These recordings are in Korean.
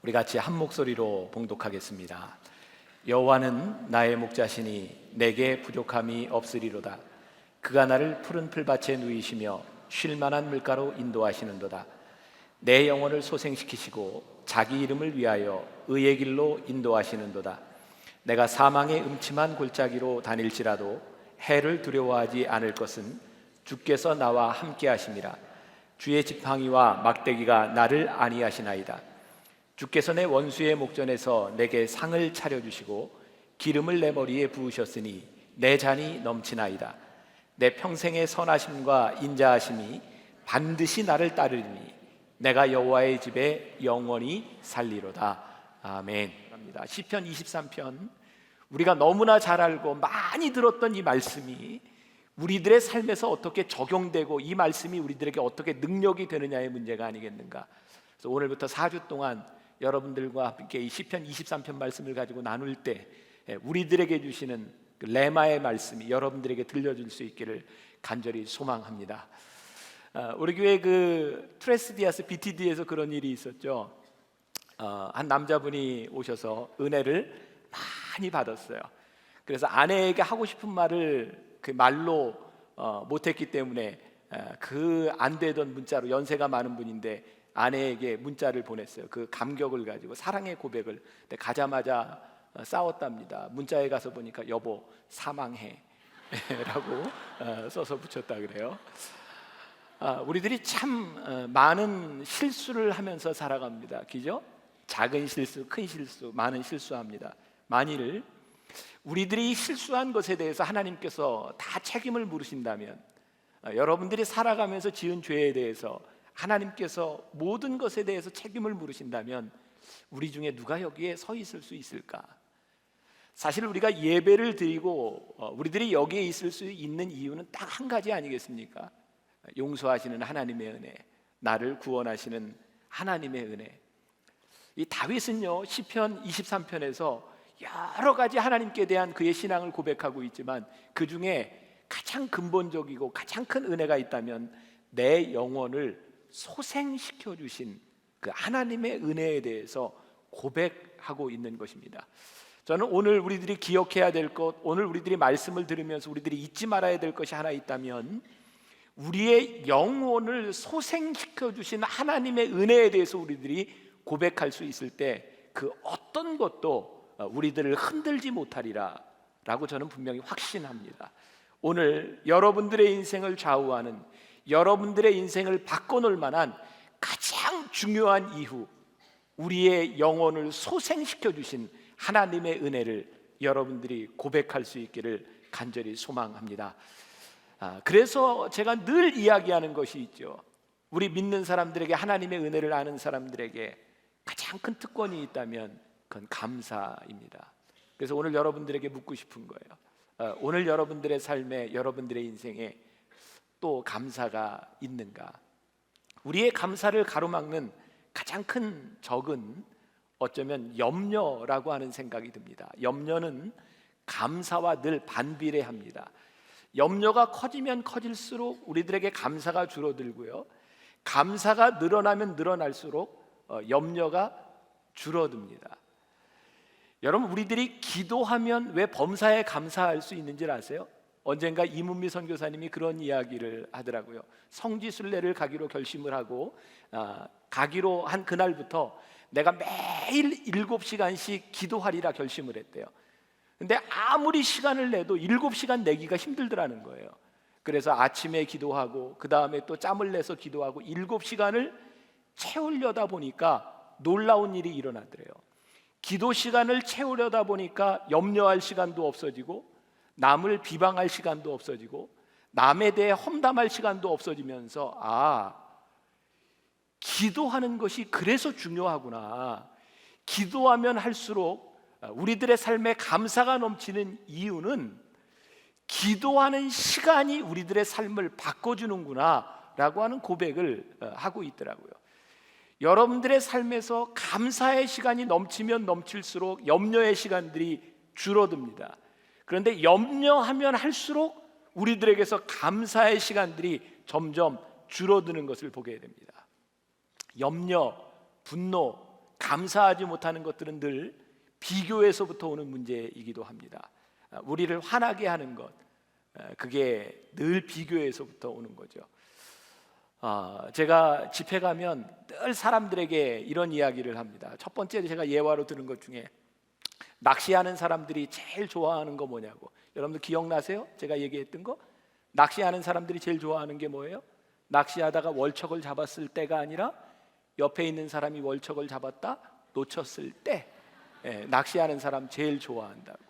우리 같이 한 목소리로 봉독하겠습니다. 여호와는 나의 목자시니 내게 부족함이 없으리로다. 그가 나를 푸른 풀밭에 누이시며 쉴 만한 물가로 인도하시는도다. 내 영혼을 소생시키시고 자기 이름을 위하여 의의 길로 인도하시는도다. 내가 사망의 음침한 골짜기로 다닐지라도 해를 두려워하지 않을 것은 주께서 나와 함께 하심이라. 주의 지팡이와 막대기가 나를 안위하시나이다. 주께서 내 원수의 목전에서 내게 상을 차려주시고 기름을 내 머리에 부으셨으니 내 잔이 넘치나이다. 내 평생의 선하심과 인자하심이 반드시 나를 따르리니 내가 여호와의 집에 영원히 살리로다. 아멘. 시편 23편, 우리가 너무나 잘 알고 많이 들었던 이 말씀이 우리들의 삶에서 어떻게 적용되고 이 말씀이 우리들에게 어떻게 능력이 되느냐의 문제가 아니겠는가. 그래서 오늘부터 4주 동안 여러분들과 함께 이 시편 23편 말씀을 가지고 나눌 때 우리들에게 주시는 그 레마의 말씀이 여러분들에게 들려줄 수 있기를 간절히 소망합니다. 우리 교회 그 트레스디아스 BTD에서 그런 일이 있었죠. 한 남자분이 오셔서 은혜를 많이 받았어요. 그래서 아내에게 하고 싶은 말을 그 말로 못했기 때문에 그 안 되던 문자로, 연세가 많은 분인데 아내에게 문자를 보냈어요. 그 감격을 가지고 사랑의 고백을. 근데 가자마자 싸웠답니다. 문자에 가서 보니까 여보 사망해 라고 써서 붙였다 그래요. 우리들이 참 많은 실수를 하면서 살아갑니다. 그죠? 작은 실수, 큰 실수, 많은 실수합니다. 만일 우리들이 실수한 것에 대해서 하나님께서 다 책임을 물으신다면, 여러분들이 살아가면서 지은 죄에 대해서 하나님께서 모든 것에 대해서 책임을 물으신다면 우리 중에 누가 여기에 서 있을 수 있을까? 사실 우리가 예배를 드리고 우리들이 여기에 있을 수 있는 이유는 딱 한 가지 아니겠습니까? 용서하시는 하나님의 은혜, 나를 구원하시는 하나님의 은혜. 이 다윗은요, 시편 23편에서 여러 가지 하나님께 대한 그의 신앙을 고백하고 있지만 그 중에 가장 근본적이고 가장 큰 은혜가 있다면 내 영혼을 소생시켜 주신 그 하나님의 은혜에 대해서 고백하고 있는 것입니다. 저는 오늘 우리들이 기억해야 될 것, 오늘 우리들이 말씀을 들으면서 우리들이 잊지 말아야 될 것이 하나 있다면, 우리의 영혼을 소생시켜 주신 하나님의 은혜에 대해서 우리들이 고백할 수 있을 때 그 어떤 것도 우리들을 흔들지 못하리라 라고 저는 분명히 확신합니다. 오늘 여러분들의 인생을 좌우하는, 여러분들의 인생을 바꿔놓을 만한 가장 중요한 이유, 우리의 영혼을 소생시켜 주신 하나님의 은혜를 여러분들이 고백할 수 있기를 간절히 소망합니다. 그래서 제가 늘 이야기하는 것이 있죠. 우리 믿는 사람들에게, 하나님의 은혜를 아는 사람들에게 가장 큰 특권이 있다면 그건 감사입니다. 그래서 오늘 여러분들에게 묻고 싶은 거예요. 오늘 여러분들의 삶에, 여러분들의 인생에 또 감사가 있는가? 우리의 감사를 가로막는 가장 큰 적은 어쩌면 염려라고 하는 생각이 듭니다. 염려는 감사와 늘 반비례합니다. 염려가 커지면 커질수록 우리들에게 감사가 줄어들고요, 감사가 늘어나면 늘어날수록 염려가 줄어듭니다. 여러분, 우리들이 기도하면 왜 범사에 감사할 수 있는지 아세요? 언젠가 이문미 선교사님이 그런 이야기를 하더라고요. 성지순례를 가기로 결심을 하고 가기로 한 그날부터 내가 매일 7시간씩 기도하리라 결심을 했대요. 근데 아무리 시간을 내도 7시간 내기가 힘들더라는 거예요. 그래서 아침에 기도하고 그 다음에 또 짬을 내서 기도하고 7시간을 채우려다 보니까 놀라운 일이 일어나더래요. 기도 시간을 채우려다 보니까 염려할 시간도 없어지고, 남을 비방할 시간도 없어지고, 남에 대해 험담할 시간도 없어지면서 기도하는 것이 그래서 중요하구나. 기도하면 할수록 우리들의 삶에 감사가 넘치는 이유는 기도하는 시간이 우리들의 삶을 바꿔주는구나 라고 하는 고백을 하고 있더라고요. 여러분들의 삶에서 감사의 시간이 넘치면 넘칠수록 염려의 시간들이 줄어듭니다. 그런데 염려하면 할수록 우리들에게서 감사의 시간들이 점점 줄어드는 것을 보게 됩니다. 염려, 분노, 감사하지 못하는 것들은 늘 비교에서부터 오는 문제이기도 합니다. 우리를 화나게 하는 것, 그게 늘 비교에서부터 오는 거죠. 제가 집회 가면 늘 사람들에게 이런 이야기를 합니다. 첫 번째 제가 예화로 들은 것 중에 낚시하는 사람들이 제일 좋아하는 거 뭐냐고. 여러분들 기억나세요? 제가 얘기했던 거? 낚시하는 사람들이 제일 좋아하는 게 뭐예요? 낚시하다가 월척을 잡았을 때가 아니라 옆에 있는 사람이 월척을 잡았다 놓쳤을 때, 낚시하는 사람 제일 좋아한다고.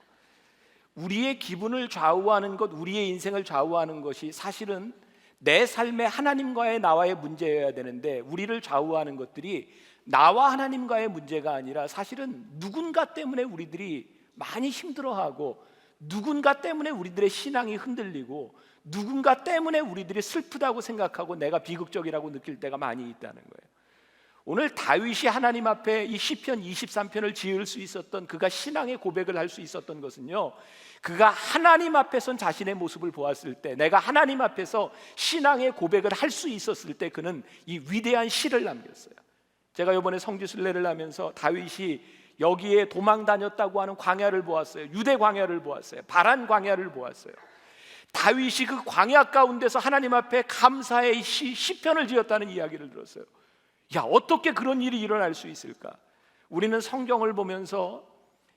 우리의 기분을 좌우하는 것, 우리의 인생을 좌우하는 것이 사실은 내 삶의 하나님과의 나와의 문제여야 되는데, 우리를 좌우하는 것들이 나와 하나님과의 문제가 아니라 사실은 누군가 때문에 우리들이 많이 힘들어하고, 누군가 때문에 우리들의 신앙이 흔들리고, 누군가 때문에 우리들이 슬프다고 생각하고 내가 비극적이라고 느낄 때가 많이 있다는 거예요. 오늘 다윗이 하나님 앞에 이 시편 23편을 지을 수 있었던, 그가 신앙의 고백을 할 수 있었던 것은요, 그가 하나님 앞에선 자신의 모습을 보았을 때, 내가 하나님 앞에서 신앙의 고백을 할 수 있었을 때 그는 이 위대한 시를 남겼어요. 제가 이번에 성지순례를 하면서 다윗이 여기에 도망 다녔다고 하는 광야를 보았어요. 유대 광야를 보았어요. 바란 광야를 보았어요. 다윗이 그 광야 가운데서 하나님 앞에 감사의 시편을 지었다는 이야기를 들었어요. 야, 어떻게 그런 일이 일어날 수 있을까? 우리는 성경을 보면서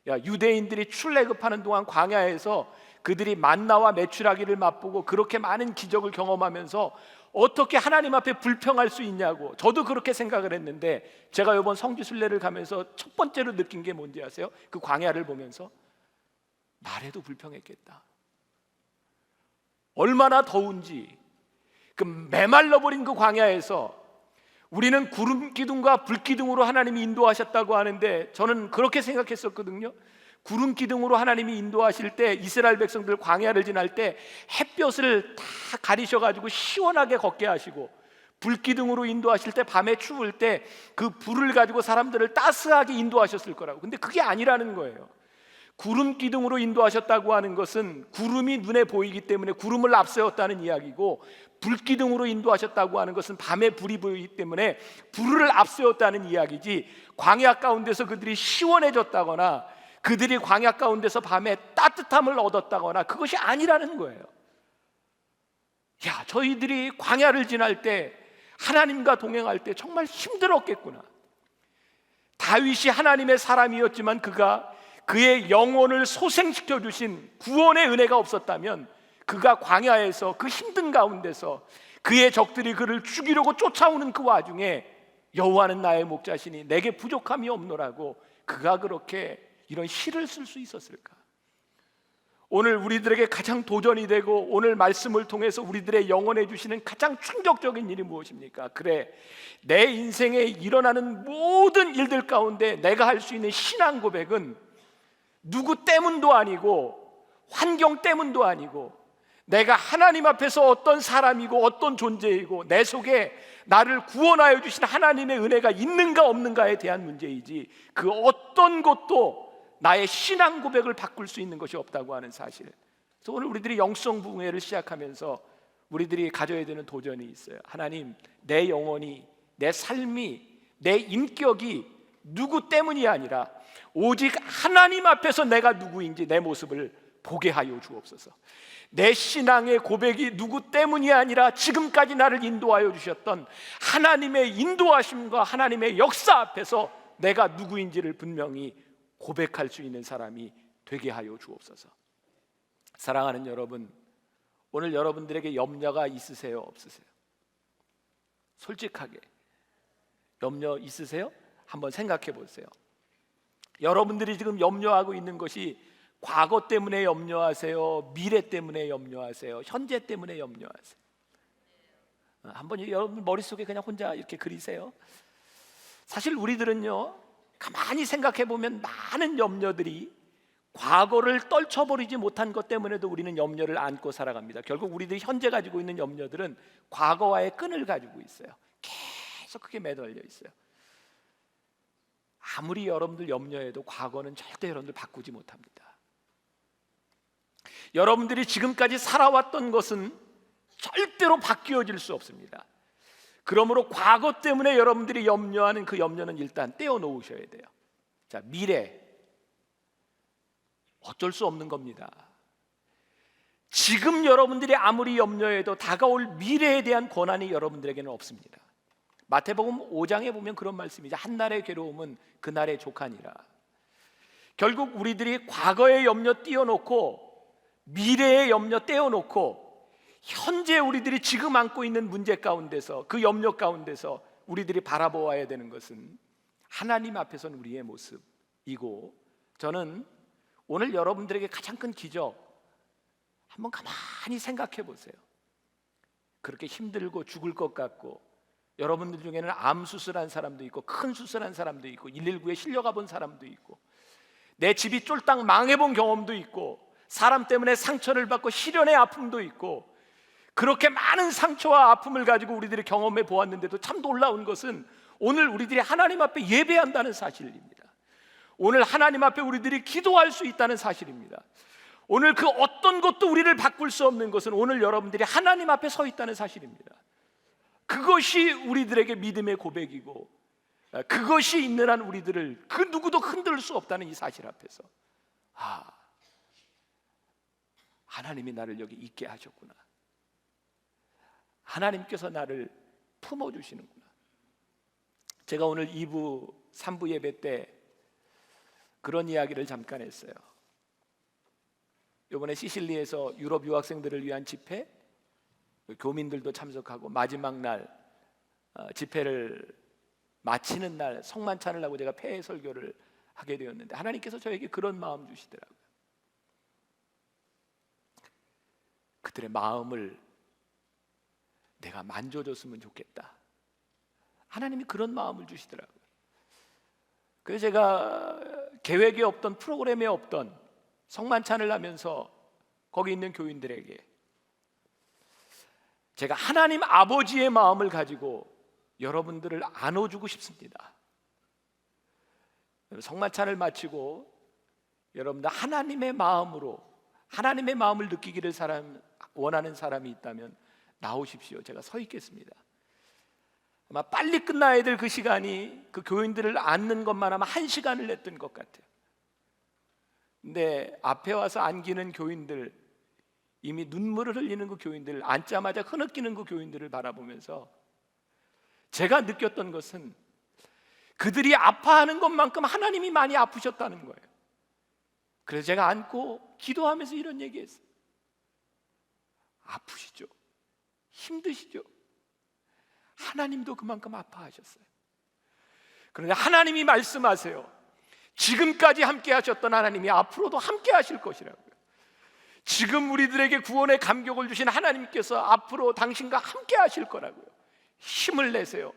유대인들이 출애굽하는 동안 광야에서 그들이 만나와 메추라기를 맛보고 그렇게 많은 기적을 경험하면서 어떻게 하나님 앞에 불평할 수 있냐고, 저도 그렇게 생각을 했는데, 제가 이번 성지순례를 가면서 첫 번째로 느낀 게 뭔지 아세요? 그 광야를 보면서 말해도 불평했겠다. 얼마나 더운지. 그 메말라버린 그 광야에서 우리는 구름 기둥과 불 기둥으로 하나님이 인도하셨다고 하는데, 저는 그렇게 생각했었거든요. 구름 기둥으로 하나님이 인도하실 때, 이스라엘 백성들 광야를 지날 때 햇볕을 다 가리셔가지고 시원하게 걷게 하시고, 불 기둥으로 인도하실 때 밤에 추울 때 그 불을 가지고 사람들을 따스하게 인도하셨을 거라고. 근데 그게 아니라는 거예요. 구름 기둥으로 인도하셨다고 하는 것은 구름이 눈에 보이기 때문에 구름을 앞세웠다는 이야기고, 불 기둥으로 인도하셨다고 하는 것은 밤에 불이 보이기 때문에 불을 앞세웠다는 이야기지, 광야 가운데서 그들이 시원해졌다거나 그들이 광야 가운데서 밤에 따뜻함을 얻었다거나 그것이 아니라는 거예요. 야, 저희들이 광야를 지날 때, 하나님과 동행할 때 정말 힘들었겠구나. 다윗이 하나님의 사람이었지만 그가 그의 영혼을 소생시켜 주신 구원의 은혜가 없었다면, 그가 광야에서 그 힘든 가운데서 그의 적들이 그를 죽이려고 쫓아오는 그 와중에 여호와는 나의 목자시니 내게 부족함이 없노라고 그가 그렇게 이런 시를 쓸 수 있었을까? 오늘 우리들에게 가장 도전이 되고, 오늘 말씀을 통해서 우리들의 영혼에 주시는 가장 충격적인 일이 무엇입니까? 그래, 내 인생에 일어나는 모든 일들 가운데 내가 할 수 있는 신앙 고백은 누구 때문도 아니고 환경 때문도 아니고, 내가 하나님 앞에서 어떤 사람이고 어떤 존재이고 내 속에 나를 구원하여 주신 하나님의 은혜가 있는가 없는가에 대한 문제이지, 그 어떤 것도 나의 신앙 고백을 바꿀 수 있는 것이 없다고 하는 사실. 그래서 오늘 우리들이 영성 부흥회를 시작하면서 우리들이 가져야 되는 도전이 있어요. 하나님, 내 영혼이, 내 삶이, 내 인격이 누구 때문이 아니라 오직 하나님 앞에서 내가 누구인지 내 모습을 보게 하여 주옵소서. 내 신앙의 고백이 누구 때문이 아니라 지금까지 나를 인도하여 주셨던 하나님의 인도하심과 하나님의 역사 앞에서 내가 누구인지를 분명히 고백할 수 있는 사람이 되게 하여 주옵소서. 사랑하는 여러분, 오늘 여러분들에게 염려가 있으세요? 없으세요? 솔직하게 염려 있으세요? 한번 생각해 보세요. 여러분들이 지금 염려하고 있는 것이 과거 때문에 염려하세요? 미래 때문에 염려하세요? 현재 때문에 염려하세요? 한번 여러분 머릿속에 그냥 혼자 이렇게 그리세요. 사실 우리들은요, 가만히 생각해 보면 많은 염려들이 과거를 떨쳐버리지 못한 것 때문에도 우리는 염려를 안고 살아갑니다. 결국 우리들이 현재 가지고 있는 염려들은 과거와의 끈을 가지고 있어요. 계속 그게 매달려 있어요. 아무리 여러분들 염려해도 과거는 절대 여러분들 바꾸지 못합니다. 여러분들이 지금까지 살아왔던 것은 절대로 바뀌어질 수 없습니다. 그러므로 과거 때문에 여러분들이 염려하는 그 염려는 일단 떼어놓으셔야 돼요. 자, 미래 어쩔 수 없는 겁니다. 지금 여러분들이 아무리 염려해도 다가올 미래에 대한 권한이 여러분들에게는 없습니다. 마태복음 5장에 보면 그런 말씀이죠. 한날의 괴로움은 그날의 족하니라. 결국 우리들이 과거의 염려 띄워놓고 미래의 염려 떼어놓고 현재 우리들이 지금 안고 있는 문제 가운데서, 그 염려 가운데서 우리들이 바라보아야 되는 것은 하나님 앞에서는 우리의 모습이고, 저는 오늘 여러분들에게 가장 큰 기적 한번 가만히 생각해 보세요. 그렇게 힘들고 죽을 것 같고, 여러분들 중에는 암 수술한 사람도 있고 큰 수술한 사람도 있고 119에 실려가 본 사람도 있고 내 집이 쫄딱 망해본 경험도 있고 사람 때문에 상처를 받고 시련의 아픔도 있고, 그렇게 많은 상처와 아픔을 가지고 우리들이 경험해 보았는데도 참 놀라운 것은 오늘 우리들이 하나님 앞에 예배한다는 사실입니다. 오늘 하나님 앞에 우리들이 기도할 수 있다는 사실입니다. 오늘 그 어떤 것도 우리를 바꿀 수 없는 것은 오늘 여러분들이 하나님 앞에 서 있다는 사실입니다. 그것이 우리들에게 믿음의 고백이고, 그것이 있는 한 우리들을 그 누구도 흔들 수 없다는 이 사실 앞에서, 하나님이 나를 여기 있게 하셨구나, 하나님께서 나를 품어주시는구나. 제가 오늘 2부, 3부 예배 때 그런 이야기를 잠깐 했어요. 이번에 시실리에서 유럽 유학생들을 위한 집회, 교민들도 참석하고 마지막 날 집회를 마치는 날 성만찬을 하고 제가 폐회 설교를 하게 되었는데, 하나님께서 저에게 그런 마음 주시더라고요. 그들의 마음을 내가 만져줬으면 좋겠다. 하나님이 그런 마음을 주시더라고요. 그래서 제가 계획에 없던, 프로그램에 없던 성만찬을 하면서 거기 있는 교인들에게 제가 하나님 아버지의 마음을 가지고 여러분들을 안아주고 싶습니다. 성만찬을 마치고 여러분들 하나님의 마음으로, 하나님의 마음을 느끼기를 원하는 사람이 있다면 나오십시오. 제가 서 있겠습니다. 아마 빨리 끝나야 될 그 시간이 그 교인들을 안는 것만 하면 1시간을 냈던 것 같아요. 근데 앞에 와서 안기는 교인들, 이미 눈물을 흘리는 그 교인들, 앉자마자 흐느끼는 그 교인들을 바라보면서 제가 느꼈던 것은 그들이 아파하는 것만큼 하나님이 많이 아프셨다는 거예요. 그래서 제가 앉고 기도하면서 이런 얘기했어요. 아프시죠? 힘드시죠? 하나님도 그만큼 아파하셨어요. 그런데 하나님이 말씀하세요. 지금까지 함께 하셨던 하나님이 앞으로도 함께 하실 것이라고요. 지금 우리들에게 구원의 감격을 주신 하나님께서 앞으로 당신과 함께 하실 거라고요. 힘을 내세요.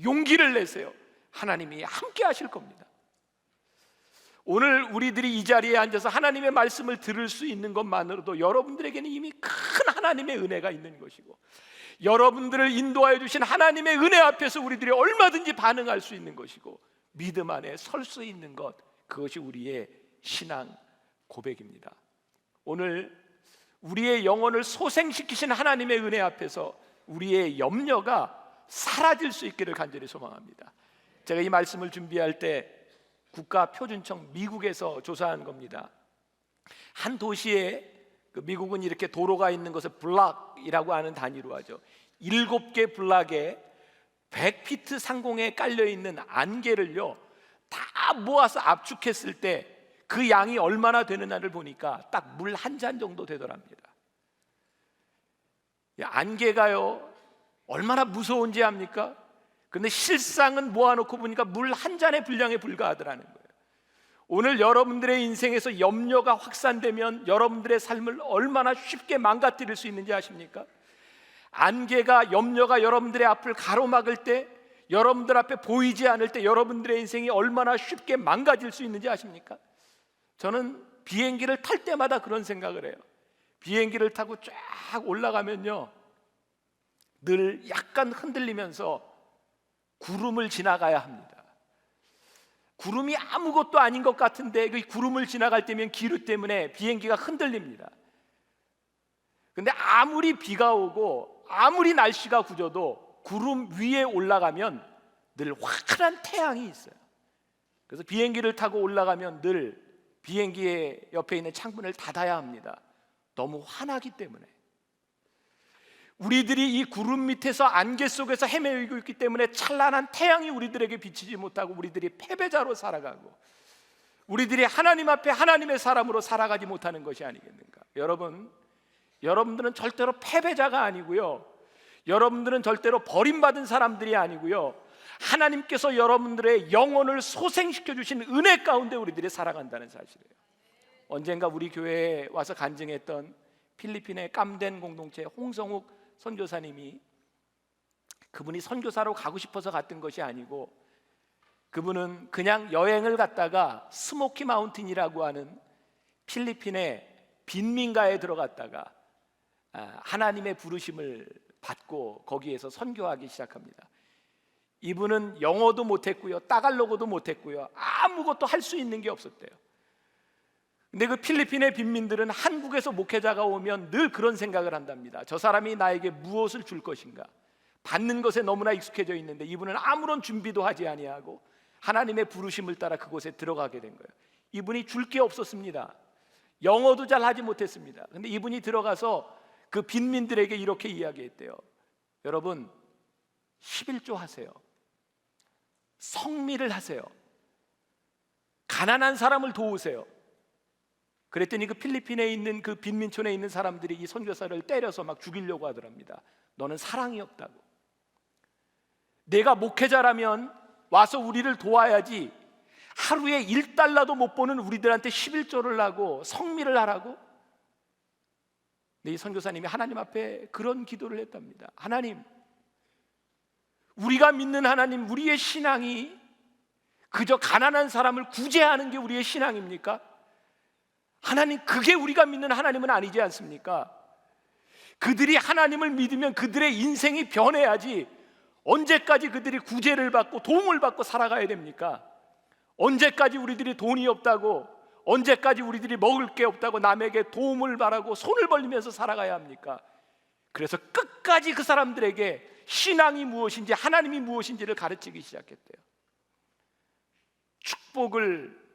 용기를 내세요. 하나님이 함께 하실 겁니다. 오늘 우리들이 이 자리에 앉아서 하나님의 말씀을 들을 수 있는 것만으로도 여러분들에게는 이미 큰 하나님의 은혜가 있는 것이고, 여러분들을 인도하여 주신 하나님의 은혜 앞에서 우리들이 얼마든지 반응할 수 있는 것이고, 믿음 안에 설 수 있는 것, 그것이 우리의 신앙 고백입니다. 오늘 우리의 영혼을 소생시키신 하나님의 은혜 앞에서 우리의 염려가 사라질 수 있기를 간절히 소망합니다. 제가 이 말씀을 준비할 때 국가표준청 미국에서 조사한 겁니다. 한 도시에, 미국은 이렇게 도로가 있는 것을 블락이라고 하는 단위로 하죠. 7개 블락에 100피트 상공에 깔려있는 안개를요 다 모아서 압축했을 때 그 양이 얼마나 되느냐를 보니까 딱 물 한 잔 정도 되더랍니다. 안개가요 얼마나 무서운지 압니까? 근데 실상은 모아놓고 보니까 물 한 잔의 분량에 불과하더라는 거예요. 오늘 여러분들의 인생에서 염려가 확산되면 여러분들의 삶을 얼마나 쉽게 망가뜨릴 수 있는지 아십니까? 안개가, 염려가 여러분들의 앞을 가로막을 때, 여러분들 앞에 보이지 않을 때 여러분들의 인생이 얼마나 쉽게 망가질 수 있는지 아십니까? 저는 비행기를 탈 때마다 그런 생각을 해요. 비행기를 타고 쫙 올라가면요 늘 약간 흔들리면서 구름을 지나가야 합니다. 구름이 아무것도 아닌 것 같은데 그 구름을 지나갈 때면 기류 때문에 비행기가 흔들립니다. 근데 아무리 비가 오고 아무리 날씨가 굳어도 구름 위에 올라가면 늘 환한 태양이 있어요. 그래서 비행기를 타고 올라가면 늘 비행기의 옆에 있는 창문을 닫아야 합니다. 너무 환하기 때문에. 우리들이 이 구름 밑에서 안개 속에서 헤매고 있기 때문에 찬란한 태양이 우리들에게 비치지 못하고 우리들이 패배자로 살아가고 우리들이 하나님 앞에 하나님의 사람으로 살아가지 못하는 것이 아니겠는가? 여러분들은 절대로 패배자가 아니고요, 여러분들은 절대로 버림받은 사람들이 아니고요, 하나님께서 여러분들의 영혼을 소생시켜 주신 은혜 가운데 우리들이 살아간다는 사실이에요. 언젠가 우리 교회에 와서 간증했던 필리핀의 깜된 공동체 홍성욱 선교사님이, 그분이 선교사로 가고 싶어서 갔던 것이 아니고 그분은 그냥 여행을 갔다가 스모키 마운틴이라고 하는 필리핀의 빈민가에 들어갔다가 하나님의 부르심을 받고 거기에서 선교하기 시작합니다. 이분은 영어도 못했고요, 따갈로그도 못했고요, 아무것도 할 수 있는 게 없었대요. 근데 그 필리핀의 빈민들은 한국에서 목회자가 오면 늘 그런 생각을 한답니다. 저 사람이 나에게 무엇을 줄 것인가? 받는 것에 너무나 익숙해져 있는데 이분은 아무런 준비도 하지 아니하고 하나님의 부르심을 따라 그곳에 들어가게 된 거예요. 이분이 줄 게 없었습니다. 영어도 잘 하지 못했습니다. 근데 이분이 들어가서 그 빈민들에게 이렇게 이야기했대요. 여러분, 11조 하세요. 성미를 하세요. 가난한 사람을 도우세요. 그랬더니 그 필리핀에 있는 그 빈민촌에 있는 사람들이 이 선교사를 때려서 막 죽이려고 하더랍니다. 너는 사랑이 없다고. 내가 목회자라면 와서 우리를 도와야지 하루에 1달러도 못 버는 우리들한테 11조를 하고 성미를 하라고? 근데 이 선교사님이 하나님 앞에 그런 기도를 했답니다. 하나님, 우리가 믿는 하나님, 우리의 신앙이 그저 가난한 사람을 구제하는 게 우리의 신앙입니까? 하나님, 그게 우리가 믿는 하나님은 아니지 않습니까? 그들이 하나님을 믿으면 그들의 인생이 변해야지 언제까지 그들이 구제를 받고 도움을 받고 살아가야 됩니까? 언제까지 우리들이 돈이 없다고, 언제까지 우리들이 먹을 게 없다고 남에게 도움을 바라고 손을 벌리면서 살아가야 합니까? 그래서 끝까지 그 사람들에게 신앙이 무엇인지, 하나님이 무엇인지를 가르치기 시작했대요. 축복을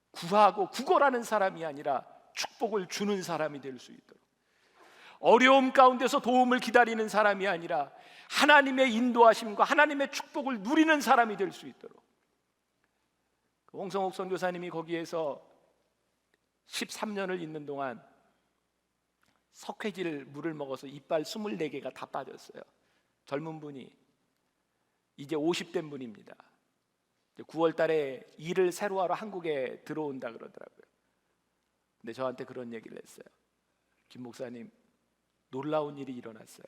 구하고 구걸하는 사람이 아니라 축복을 주는 사람이 될 수 있도록, 어려움 가운데서 도움을 기다리는 사람이 아니라 하나님의 인도하심과 하나님의 축복을 누리는 사람이 될 수 있도록. 홍성옥 선교사님이 거기에서 13년을 있는 동안 석회질 물을 먹어서 이빨 24개가 다 빠졌어요. 젊은 분이, 이제 50된 분입니다. 9월 달에 일을 새로 하러 한국에 들어온다 그러더라고요. 근데 저한테 그런 얘기를 했어요. 김 목사님, 놀라운 일이 일어났어요.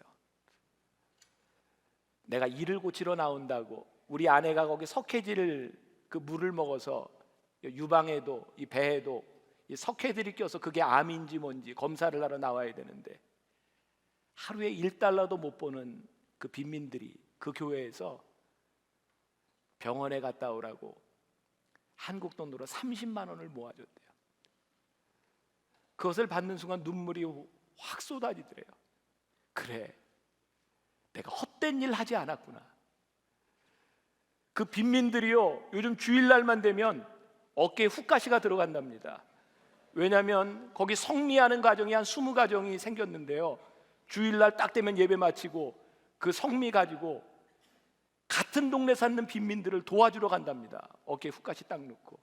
내가 이를 고치러 나온다고 우리 아내가 거기 석회질 그 물을 먹어서 유방에도 이 배에도 이 석회들이 껴서 그게 암인지 뭔지 검사를 하러 나와야 되는데 하루에 1달러도 못 버는 그 빈민들이 그 교회에서 병원에 갔다 오라고 한국 돈으로 30만 원을 모아줬대요. 그것을 받는 순간 눈물이 확 쏟아지더래요. 그래, 내가 헛된 일 하지 않았구나. 그 빈민들이요, 요즘 주일날만 되면 어깨에 훅가시가 들어간답니다. 왜냐하면 거기 성미하는 가정이 한 20가정이 생겼는데요, 주일날 딱 되면 예배 마치고 그 성미 가지고 같은 동네 사는 빈민들을 도와주러 간답니다. 어깨에 훅가시 딱 놓고.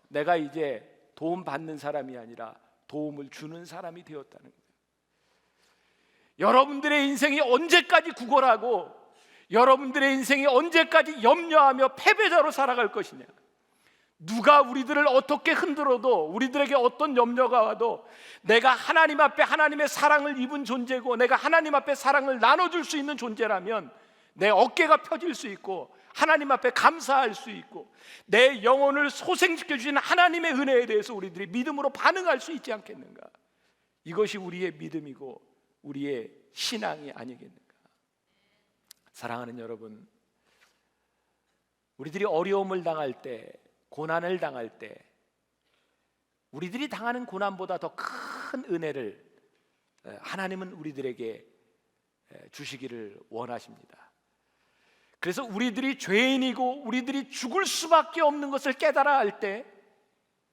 내가 이제 도움 받는 사람이 아니라 도움을 주는 사람이 되었다는 거예요. 여러분들의 인생이 언제까지 구걸하고 여러분들의 인생이 언제까지 염려하며 패배자로 살아갈 것이냐? 누가 우리들을 어떻게 흔들어도, 우리들에게 어떤 염려가 와도 내가 하나님 앞에 하나님의 사랑을 입은 존재고 내가 하나님 앞에 사랑을 나눠줄 수 있는 존재라면 내 어깨가 펴질 수 있고 하나님 앞에 감사할 수 있고 내 영혼을 소생시켜 주신 하나님의 은혜에 대해서 우리들이 믿음으로 반응할 수 있지 않겠는가? 이것이 우리의 믿음이고 우리의 신앙이 아니겠는가? 사랑하는 여러분, 우리들이 어려움을 당할 때, 고난을 당할 때 우리들이 당하는 고난보다 더 큰 은혜를 하나님은 우리들에게 주시기를 원하십니다. 그래서 우리들이 죄인이고 우리들이 죽을 수밖에 없는 것을 깨달아 할 때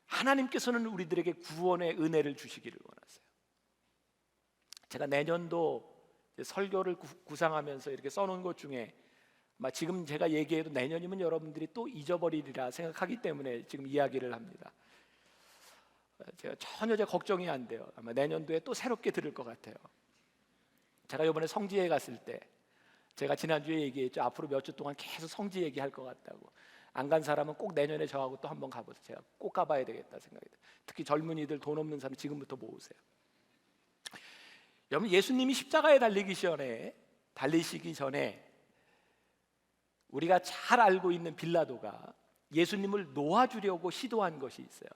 하나님께서는 우리들에게 구원의 은혜를 주시기를 원하세요. 제가 내년도 설교를 구상하면서 이렇게 써놓은 것 중에 지금 제가 얘기해도 내년이면 여러분들이 또 잊어버리리라 생각하기 때문에 지금 이야기를 합니다. 제가 전혀 걱정이 안 돼요. 아마 내년도에 또 새롭게 들을 것 같아요. 제가 이번에 성지에 갔을 때 제가 지난주에 얘기했죠. 앞으로 몇 주 동안 계속 성지 얘기할 것 같다고. 안 간 사람은 꼭 내년에 저하고 또 한번 가보세요. 제가 꼭 가봐야 되겠다 생각이 돼요. 특히 젊은이들, 돈 없는 사람 지금부터 모으세요. 여러분, 예수님이 십자가에 달리시기 전에 우리가 잘 알고 있는 빌라도가 예수님을 놓아주려고 시도한 것이 있어요.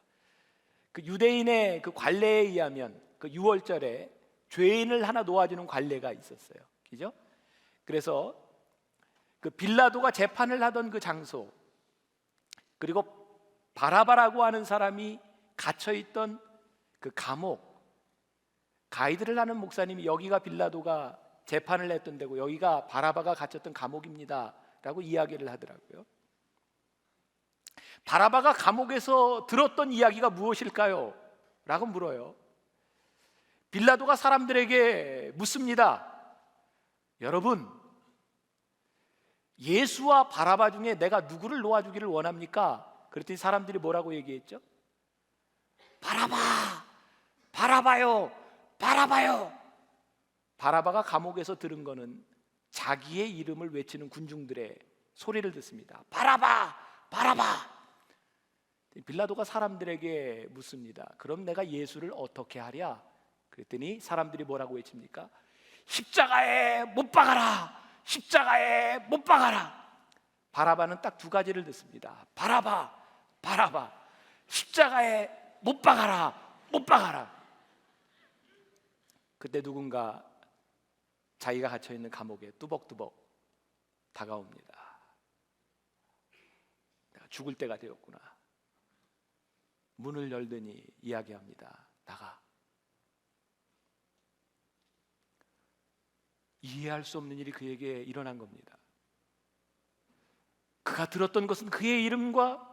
그 유대인의 그 관례에 의하면 그 유월절에 죄인을 하나 놓아주는 관례가 있었어요. 그죠? 그래서 그 빌라도가 재판을 하던 그 장소, 그리고 바라바라고 하는 사람이 갇혀있던 그 감옥, 가이드를 하는 목사님이 여기가 빌라도가 재판을 했던 데고 여기가 바라바가 갇혔던 감옥입니다 라고 이야기를 하더라고요. 바라바가 감옥에서 들었던 이야기가 무엇일까요? 라고 물어요. 빌라도가 사람들에게 묻습니다. 여러분, 예수와 바라바 중에 내가 누구를 놓아주기를 원합니까? 그랬더니 사람들이 뭐라고 얘기했죠? 바라바! 바라바요! 바라바요! 바라바가 감옥에서 들은 거는 자기의 이름을 외치는 군중들의 소리를 듣습니다. 바라바! 바라바! 빌라도가 사람들에게 묻습니다. 그럼 내가 예수를 어떻게 하랴? 그랬더니 사람들이 뭐라고 외칩니까? 십자가에 못 박아라! 십자가에 못 박아라! 바라바는 딱 두 가지를 듣습니다. 바라바! 바라바! 십자가에 못 박아라! 못 박아라! 그때 누군가 자기가 갇혀있는 감옥에 뚜벅뚜벅 다가옵니다. 내가 죽을 때가 되었구나. 문을 열더니 이야기합니다. 나가. 이해할 수 없는 일이 그에게 일어난 겁니다. 그가 들었던 것은 그의 이름과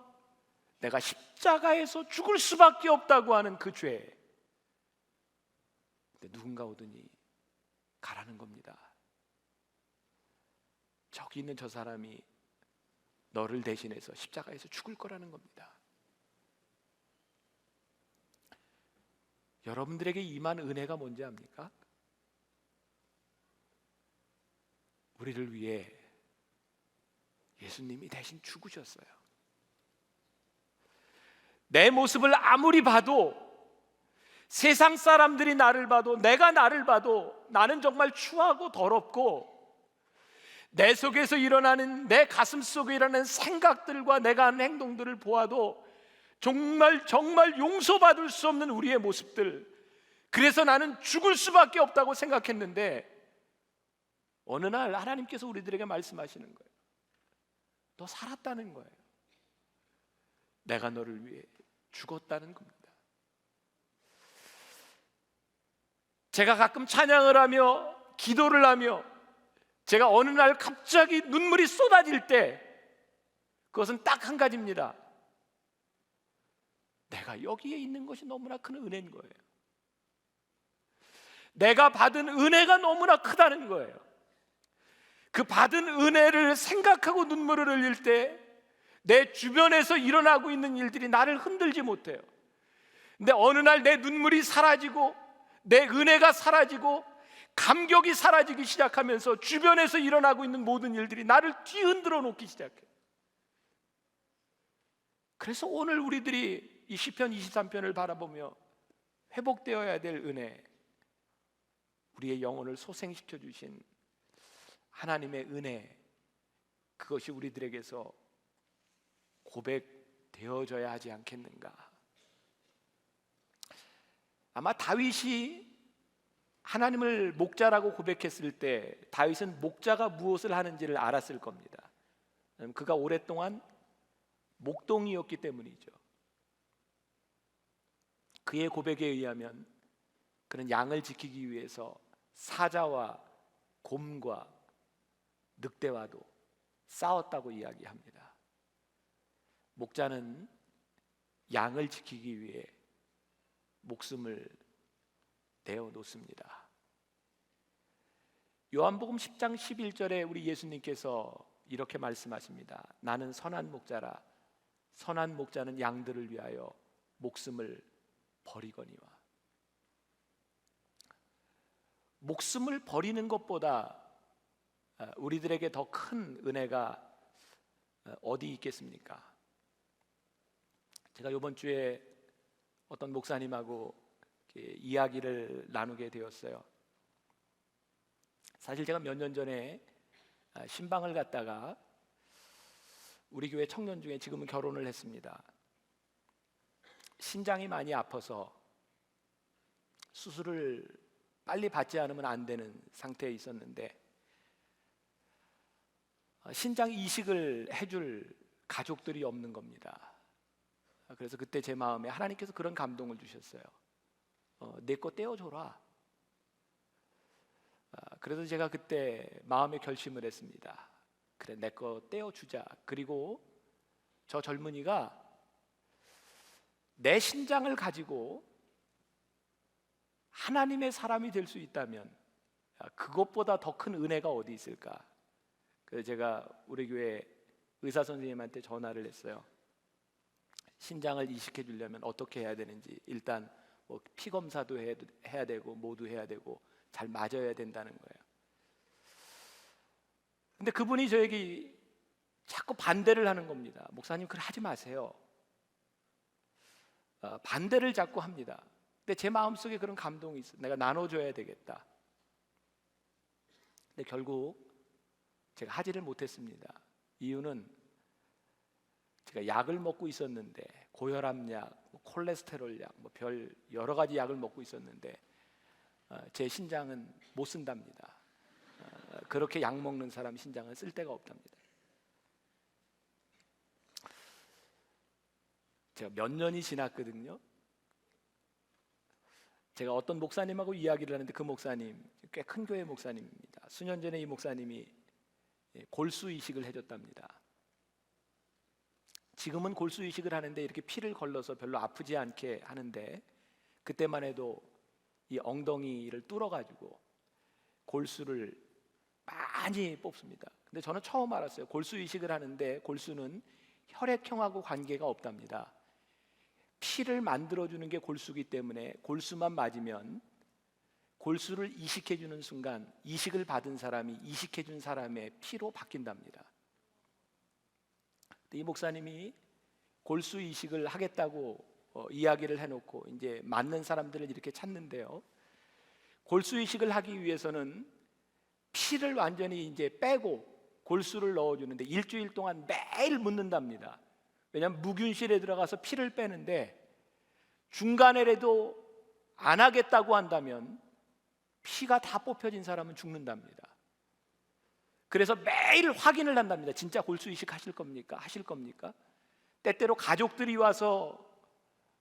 내가 십자가에서 죽을 수밖에 없다고 하는 그 죄. 근데 누군가 오더니 가라는 겁니다. 저기 있는 저 사람이 너를 대신해서 십자가에서 죽을 거라는 겁니다. 여러분들에게 임한 은혜가 뭔지 압니까? 우리를 위해 예수님이 대신 죽으셨어요. 내 모습을 아무리 봐도, 세상 사람들이 나를 봐도, 내가 나를 봐도 나는 정말 추하고 더럽고, 내 속에서 일어나는, 내 가슴 속에 일어나는 생각들과 내가 하는 행동들을 보아도 정말 용서받을 수 없는 우리의 모습들, 그래서 나는 죽을 수밖에 없다고 생각했는데 어느 날 하나님께서 우리들에게 말씀하시는 거예요. 너 살았다는 거예요. 내가 너를 위해 죽었다는 겁니다. 제가 가끔 찬양을 하며 기도를 하며 제가 어느 날 갑자기 눈물이 쏟아질 때 그것은 딱 한 가지입니다. 내가 여기에 있는 것이 너무나 큰 은혜인 거예요. 내가 받은 은혜가 너무나 크다는 거예요. 그 받은 은혜를 생각하고 눈물을 흘릴 때 내 주변에서 일어나고 있는 일들이 나를 흔들지 못해요. 근데 어느 날 내 눈물이 사라지고 내 은혜가 사라지고 감격이 사라지기 시작하면서 주변에서 일어나고 있는 모든 일들이 나를 뒤흔들어 놓기 시작해요. 그래서 오늘 우리들이 이 시편 23편을 바라보며 회복되어야 될 은혜, 우리의 영혼을 소생시켜 주신 하나님의 은혜, 그것이 우리들에게서 고백되어져야 하지 않겠는가. 아마 다윗이 하나님을 목자라고 고백했을 때 다윗은 목자가 무엇을 하는지를 알았을 겁니다. 그가 오랫동안 목동이었기 때문이죠. 그의 고백에 의하면 그는 양을 지키기 위해서 사자와 곰과 늑대와도 싸웠다고 이야기합니다. 목자는 양을 지키기 위해 목숨을 내어놓습니다. 요한복음 10장 11절에 우리 예수님께서 이렇게 말씀하십니다. 나는 선한 목자라. 선한 목자는 양들을 위하여 목숨을 버리거니와. 목숨을 버리는 것보다 우리들에게 더 큰 은혜가 어디 있겠습니까? 제가 이번 주에 어떤 목사님하고 이야기를 나누게 되었어요. 사실 제가 몇 년 전에 신방을 갔다가 우리 교회 청년 중에 지금은 결혼을 했습니다. 신장이 많이 아파서 수술을 빨리 받지 않으면 안 되는 상태에 있었는데 신장 이식을 해줄 가족들이 없는 겁니다. 그래서 그때 제 마음에 하나님께서 그런 감동을 주셨어요. 내 거 떼어줘라. 그래서 제가 그때 마음의 결심을 했습니다. 그래, 내 거 떼어주자. 그리고 저 젊은이가 내 신장을 가지고 하나님의 사람이 될 수 있다면 그것보다 더 큰 은혜가 어디 있을까? 그래서 제가 우리 교회 의사 선생님한테 전화를 했어요. 신장을 이식해 주려면 어떻게 해야 되는지, 일단 뭐 피 검사도 해야 되고 모두 해야 되고 잘 맞아야 된다는 거예요. 근데 그분이 저에게 자꾸 반대를 하는 겁니다. 목사님, 그걸 하지 마세요. 반대를 자꾸 합니다. 근데 제 마음속에 그런 감동이 있어요. 내가 나눠줘야 되겠다. 근데 결국 제가 하지를 못했습니다. 이유는 제가 약을 먹고 있었는데, 고혈압약, 콜레스테롤약, 별 여러 가지 약을 먹고 있었는데 제 신장은 못 쓴답니다. 그렇게 약 먹는 사람 신장은 쓸 데가 없답니다. 제가 몇 년이 지났거든요. 제가 어떤 목사님하고 이야기를 하는데 그 목사님, 꽤 큰 교회 목사님입니다. 수년 전에 이 목사님이 골수 이식을 해줬답니다. 지금은 골수 이식을 하는데 이렇게 피를 걸러서 별로 아프지 않게 하는데, 그때만 해도 이 엉덩이를 뚫어가지고 골수를 많이 뽑습니다. 근데 저는 처음 알았어요. 골수 이식을 하는데 골수는 혈액형하고 관계가 없답니다. 피를 만들어주는 게 골수기 때문에 골수만 맞으면 골수를 이식해주는 순간 이식을 받은 사람이 이식해준 사람의 피로 바뀐답니다. 이 목사님이 골수 이식을 하겠다고 이야기를 해놓고 이제 맞는 사람들을 이렇게 찾는데요. 골수 이식을 하기 위해서는 피를 완전히 이제 빼고 골수를 넣어주는데 일주일 동안 매일 묻는답니다. 왜냐하면 무균실에 들어가서 피를 빼는데 중간에라도 안 하겠다고 한다면 피가 다 뽑혀진 사람은 죽는답니다. 그래서 매일 확인을 한답니다. 진짜 골수 이식 하실 겁니까? 하실 겁니까? 때때로 가족들이 와서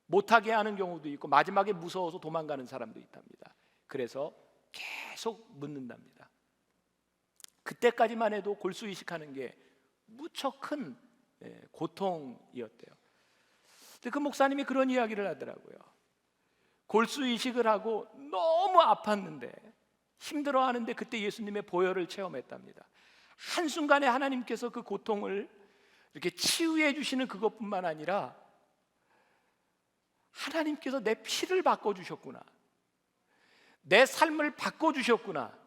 못하게 하는 경우도 있고 마지막에 무서워서 도망가는 사람도 있답니다. 그래서 계속 묻는답니다. 그때까지만 해도 골수 이식하는 게 무척 큰 고통이었대요. 근데 그 목사님이 그런 이야기를 하더라고요. 골수 이식을 하고 너무 아팠는데 힘들어하는데 그때 예수님의 보혈을 체험했답니다. 한순간에 하나님께서 그 고통을 이렇게 치유해 주시는 그것뿐만 아니라 하나님께서 내 피를 바꿔주셨구나, 내 삶을 바꿔주셨구나.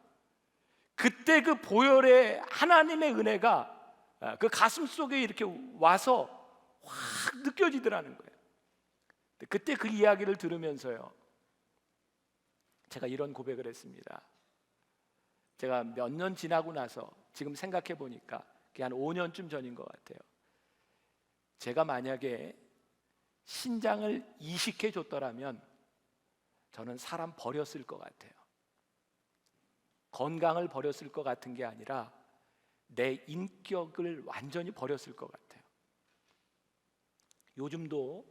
그때 그 보혈의 하나님의 은혜가 그 가슴 속에 이렇게 와서 확 느껴지더라는 거예요. 그때 그 이야기를 들으면서요, 제가 이런 고백을 했습니다. 제가 몇 년 지나고 나서 지금 생각해 보니까 그게 한 5년쯤 전인 것 같아요. 제가 만약에 신장을 이식해 줬더라면 저는 사람 버렸을 것 같아요. 건강을 버렸을 것 같은 게 아니라 내 인격을 완전히 버렸을 것 같아요. 요즘도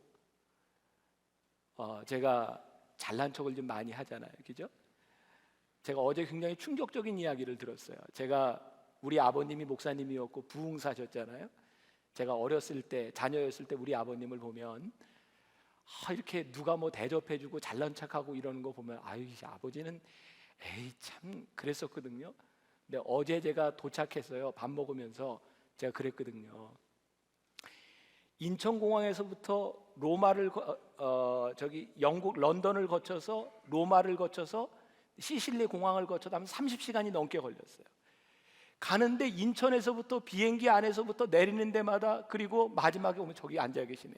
제가 잘난 척을 좀 많이 하잖아요, 그죠? 제가 어제 굉장히 충격적인 이야기를 들었어요. 제가 우리 아버님이 목사님이었고 부흥사셨잖아요. 제가 어렸을 때, 자녀였을 때 우리 아버님을 보면 이렇게 누가 뭐 대접해주고 잘난 척하고 이러는 거 보면 아유, 이 아버지는 에이 참 그랬었거든요. 근데 어제 제가 도착했어요. 밥 먹으면서 제가 그랬거든요. 인천공항에서부터 로마를 저기 영국 런던을 거쳐서 로마를 거쳐서 시실리 공항을 거쳐서 하면 30시간이 넘게 걸렸어요. 가는데 인천에서부터 비행기 안에서부터 내리는 데마다, 그리고 마지막에 오면 저기 앉아 계시네.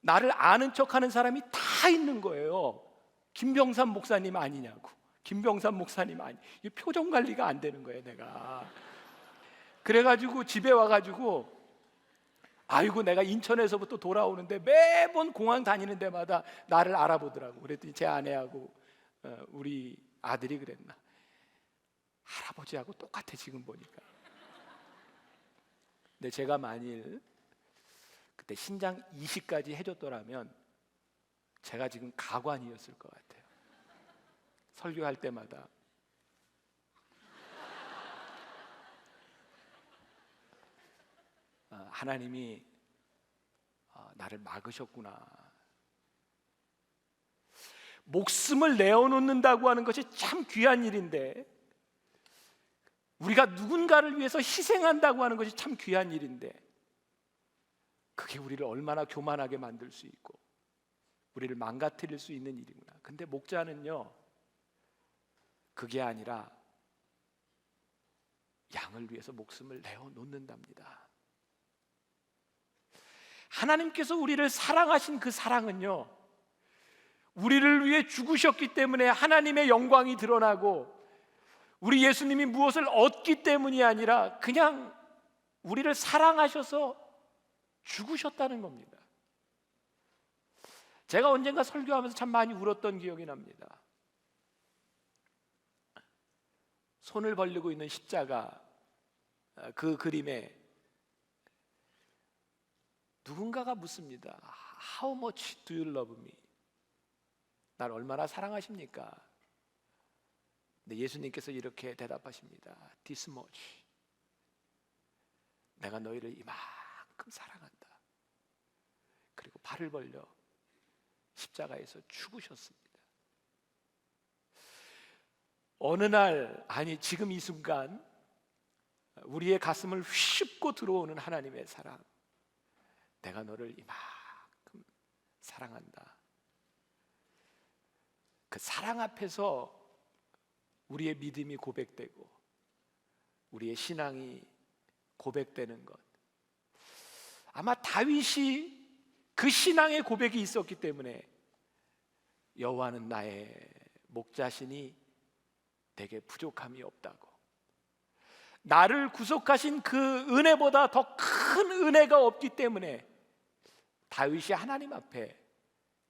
나를 아는 척하는 사람이 다 있는 거예요. 김병삼 목사님 아니냐고. 김병삼 목사님 아니. 이 표정 관리가 안 되는 거예요, 내가. 그래가지고 집에 와가지고 아이고, 내가 인천에서부터 돌아오는데 매번 공항 다니는 데마다 나를 알아보더라고. 그랬더니 제 아내하고 우리 아들이 그랬나, 할아버지하고 똑같아 지금 보니까. 근데 제가 만일 그때 신장 이식까지 해줬더라면 제가 지금 가관이었을 것 같아요. 설교할 때마다 하나님이 나를 막으셨구나. 목숨을 내어놓는다고 하는 것이 참 귀한 일인데, 우리가 누군가를 위해서 희생한다고 하는 것이 참 귀한 일인데, 그게 우리를 얼마나 교만하게 만들 수 있고 우리를 망가뜨릴 수 있는 일이구나. 근데 목자는요, 그게 아니라 양을 위해서 목숨을 내어놓는답니다. 하나님께서 우리를 사랑하신 그 사랑은요, 우리를 위해 죽으셨기 때문에 하나님의 영광이 드러나고, 우리 예수님이 무엇을 얻기 때문이 아니라 그냥 우리를 사랑하셔서 죽으셨다는 겁니다. 제가 언젠가 설교하면서 참 많이 울었던 기억이 납니다. 손을 벌리고 있는 십자가, 그 그림에 누군가가 묻습니다. How much do you love me? 날 얼마나 사랑하십니까? 근데 예수님께서 이렇게 대답하십니다. This much. 내가 너희를 이만큼 사랑한다. 그리고 발을 벌려 십자가에서 죽으셨습니다. 어느 날, 아니 지금 이 순간 우리의 가슴을 휘씹고 들어오는 하나님의 사랑, 내가 너를 이만큼 사랑한다. 그 사랑 앞에서 우리의 믿음이 고백되고 우리의 신앙이 고백되는 것, 아마 다윗이 그 신앙의 고백이 있었기 때문에 여호와는 나의 목자시니 내게 부족함이 없다고, 나를 구속하신 그 은혜보다 더 큰 은혜가 없기 때문에 다윗이 하나님 앞에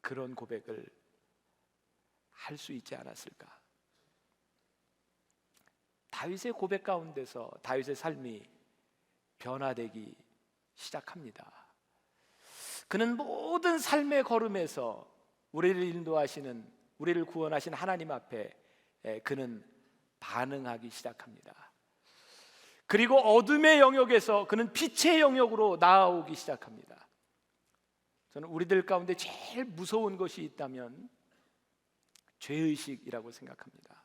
그런 고백을 할 수 있지 않았을까. 다윗의 고백 가운데서 다윗의 삶이 변화되기 시작합니다. 그는 모든 삶의 걸음에서 우리를 인도하시는, 우리를 구원하신 하나님 앞에 그는 반응하기 시작합니다. 그리고 어둠의 영역에서 그는 빛의 영역으로 나아오기 시작합니다. 저는 우리들 가운데 제일 무서운 것이 있다면 죄의식이라고 생각합니다.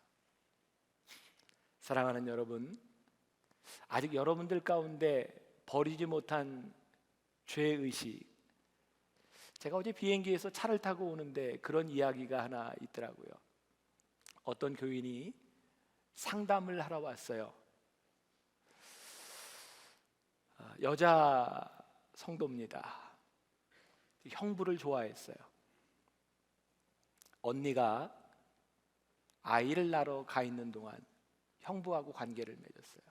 사랑하는 여러분, 아직 여러분들 가운데 버리지 못한 죄의식, 제가 어제 비행기에서 차를 타고 오는데 그런 이야기가 하나 있더라고요. 어떤 교인이 상담을 하러 왔어요. 여자 성도입니다. 형부를 좋아했어요. 언니가 아이를 낳으러 가 있는 동안 형부하고 관계를 맺었어요.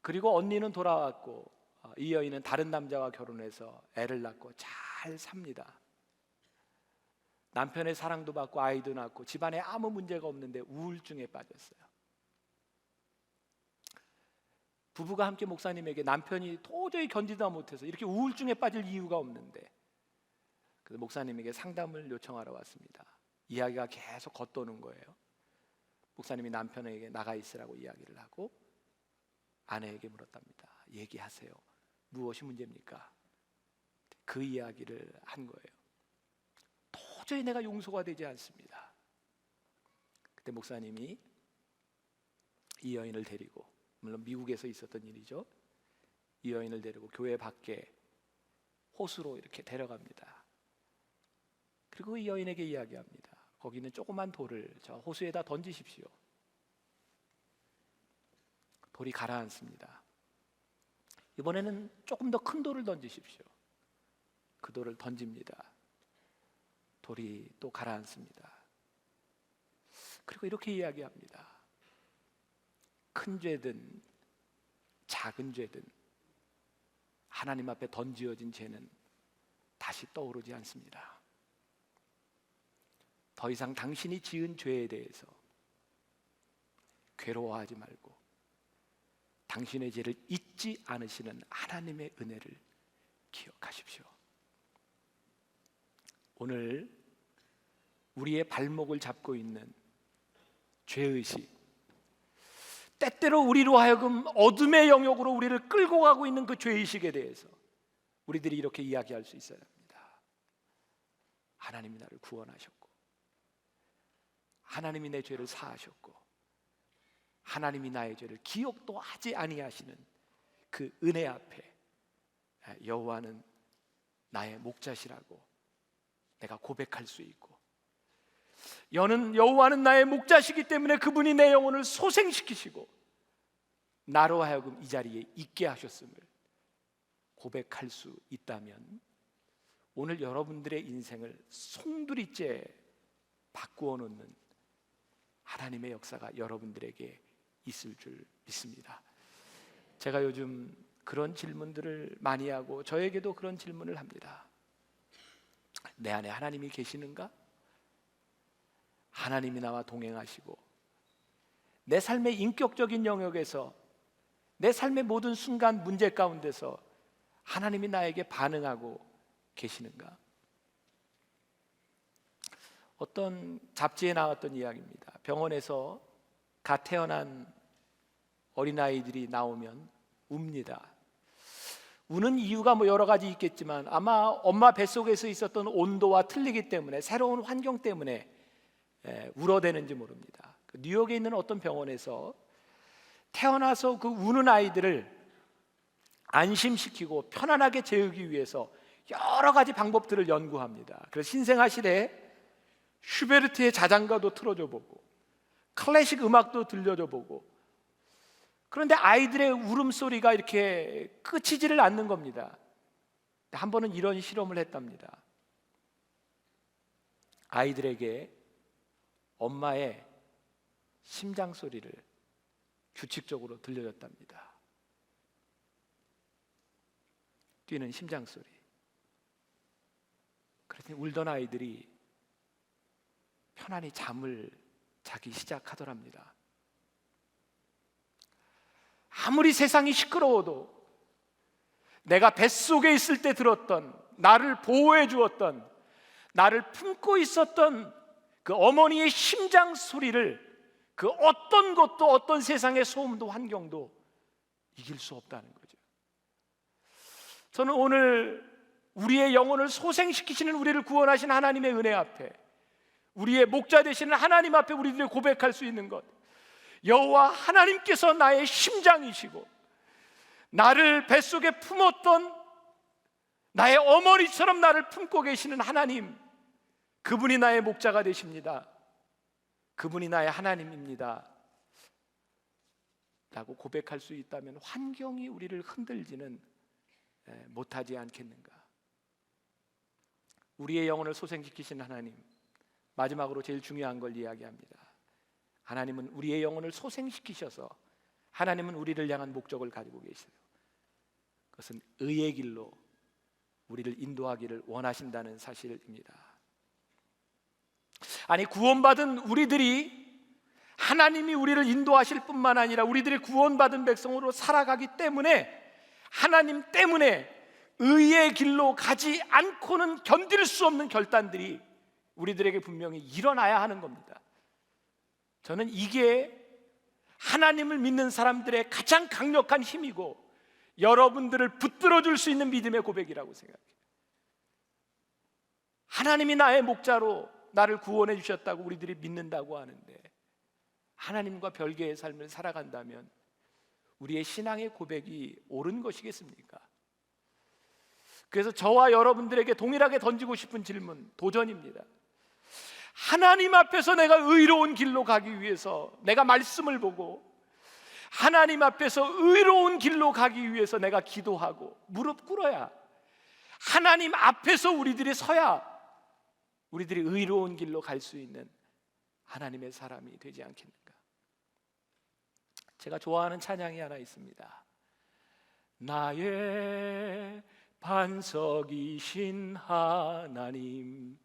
그리고 언니는 돌아왔고 이 여인은 다른 남자와 결혼해서 애를 낳고 잘 삽니다. 남편의 사랑도 받고 아이도 낳고 집안에 아무 문제가 없는데 우울증에 빠졌어요. 부부가 함께 목사님에게 남편이 도저히 견디다 못해서 이렇게 우울증에 빠질 이유가 없는데, 그래서 목사님에게 상담을 요청하러 왔습니다. 이야기가 계속 겉도는 거예요. 목사님이 남편에게 나가 있으라고 이야기를 하고 아내에게 물었답니다. 얘기하세요. 무엇이 문제입니까? 그 이야기를 한 거예요. 도저히 내가 용서가 되지 않습니다. 그때 목사님이 이 여인을 데리고, 물론 미국에서 있었던 일이죠, 이 여인을 데리고 교회 밖에 호수로 이렇게 데려갑니다. 그리고 이 여인에게 이야기합니다. 거기 있는 조그만 돌을 저 호수에다 던지십시오. 돌이 가라앉습니다. 이번에는 조금 더 큰 돌을 던지십시오. 그 돌을 던집니다. 돌이 또 가라앉습니다. 그리고 이렇게 이야기합니다. 큰 죄든 작은 죄든 하나님 앞에 던지어진 죄는 다시 떠오르지 않습니다. 더 이상 당신이 지은 죄에 대해서 괴로워하지 말고 당신의 죄를 잊지 않으시는 하나님의 은혜를 기억하십시오. 오늘 우리의 발목을 잡고 있는 죄의식, 때때로 우리로 하여금 어둠의 영역으로 우리를 끌고 가고 있는 그 죄의식에 대해서 우리들이 이렇게 이야기할 수 있어야 합니다. 하나님이 나를 구원하셨고, 하나님이 내 죄를 사하셨고, 하나님이 나의 죄를 기억도 하지 아니하시는 그 은혜 앞에 여호와는 나의 목자시라고 내가 고백할 수 있고, 여호와는 나의 목자시기 때문에 그분이 내 영혼을 소생시키시고 나로 하여금 이 자리에 있게 하셨음을 고백할 수 있다면 오늘 여러분들의 인생을 송두리째 바꾸어 놓는 하나님의 역사가 여러분들에게 있을 줄 믿습니다. 제가 요즘 그런 질문들을 많이 하고 저에게도 그런 질문을 합니다. 내 안에 하나님이 계시는가? 하나님이 나와 동행하시고 내 삶의 인격적인 영역에서, 내 삶의 모든 순간 문제 가운데서 하나님이 나에게 반응하고 계시는가? 어떤 잡지에 나왔던 이야기입니다. 병원에서 갓 태어난 어린아이들이 나오면 웁니다. 우는 이유가 여러 가지 있겠지만 아마 엄마 뱃속에서 있었던 온도와 틀리기 때문에, 새로운 환경 때문에 울어대는지 모릅니다. 뉴욕에 있는 어떤 병원에서 태어나서 그 우는 아이들을 안심시키고 편안하게 재우기 위해서 여러 가지 방법들을 연구합니다. 그래서 신생아실에 슈베르트의 자장가도 틀어줘 보고 클래식 음악도 들려줘 보고, 그런데 아이들의 울음소리가 이렇게 끝이지를 않는 겁니다. 한 번은 이런 실험을 했답니다. 아이들에게 엄마의 심장 소리를 규칙적으로 들려줬답니다. 뛰는 심장 소리. 그랬더니 울던 아이들이 편안히 잠을 자기 시작하더랍니다. 아무리 세상이 시끄러워도 내가 뱃속에 있을 때 들었던, 나를 보호해 주었던, 나를 품고 있었던 그 어머니의 심장 소리를 그 어떤 것도, 어떤 세상의 소음도 환경도 이길 수 없다는 거죠. 저는 오늘 우리의 영혼을 소생시키시는, 우리를 구원하신 하나님의 은혜 앞에, 우리의 목자 되시는 하나님 앞에 우리들이 고백할 수 있는 것, 여호와 하나님께서 나의 심장이시고 나를 뱃속에 품었던 나의 어머니처럼 나를 품고 계시는 하나님, 그분이 나의 목자가 되십니다. 그분이 나의 하나님입니다 라고 고백할 수 있다면 환경이 우리를 흔들지는 못하지 않겠는가? 우리의 영혼을 소생시키신 하나님, 마지막으로 제일 중요한 걸 이야기합니다. 하나님은 우리의 영혼을 소생시키셔서 하나님은 우리를 향한 목적을 가지고 계세요. 그것은 의의 길로 우리를 인도하기를 원하신다는 사실입니다. 아니, 구원받은 우리들이 하나님이 우리를 인도하실 뿐만 아니라 우리들이 구원받은 백성으로 살아가기 때문에, 하나님 때문에 의의 길로 가지 않고는 견딜 수 없는 결단들이 우리들에게 분명히 일어나야 하는 겁니다. 저는 이게 하나님을 믿는 사람들의 가장 강력한 힘이고 여러분들을 붙들어 줄 수 있는 믿음의 고백이라고 생각해요. 하나님이 나의 목자로 나를 구원해 주셨다고 우리들이 믿는다고 하는데, 하나님과 별개의 삶을 살아간다면 우리의 신앙의 고백이 옳은 것이겠습니까? 그래서 저와 여러분들에게 동일하게 던지고 싶은 질문, 도전입니다. 하나님 앞에서 내가 의로운 길로 가기 위해서 내가 말씀을 보고, 하나님 앞에서 의로운 길로 가기 위해서 내가 기도하고 무릎 꿇어야, 하나님 앞에서 우리들이 서야 우리들이 의로운 길로 갈 수 있는 하나님의 사람이 되지 않겠는가? 제가 좋아하는 찬양이 하나 있습니다. 나의 반석이신 하나님,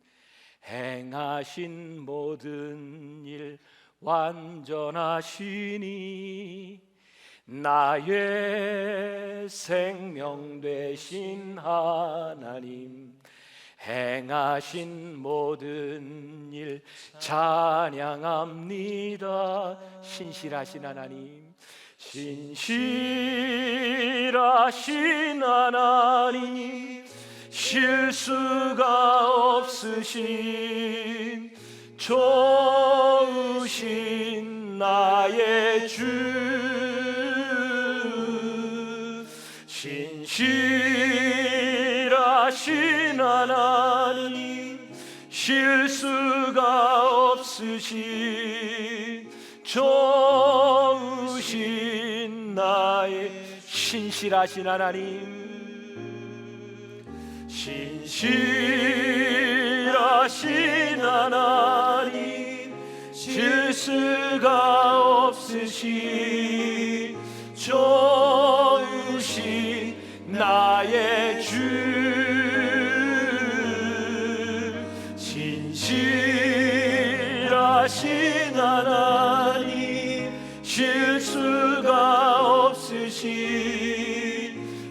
행하신 모든 일 완전하시니, 나의 생명 되신 하나님, 행하신 모든 일 찬양합니다. 신실하신 하나님, 신실하신 하나님, 실수가 없으신 좋으신 나의 주, 신실하신 하나님, 실수가 없으신 좋으신 나의 신실하신 하나님, 신실하신 하나님, 실수가 없으신 좋으신 나의 주, 신실하신 하나님, 실수가 없으신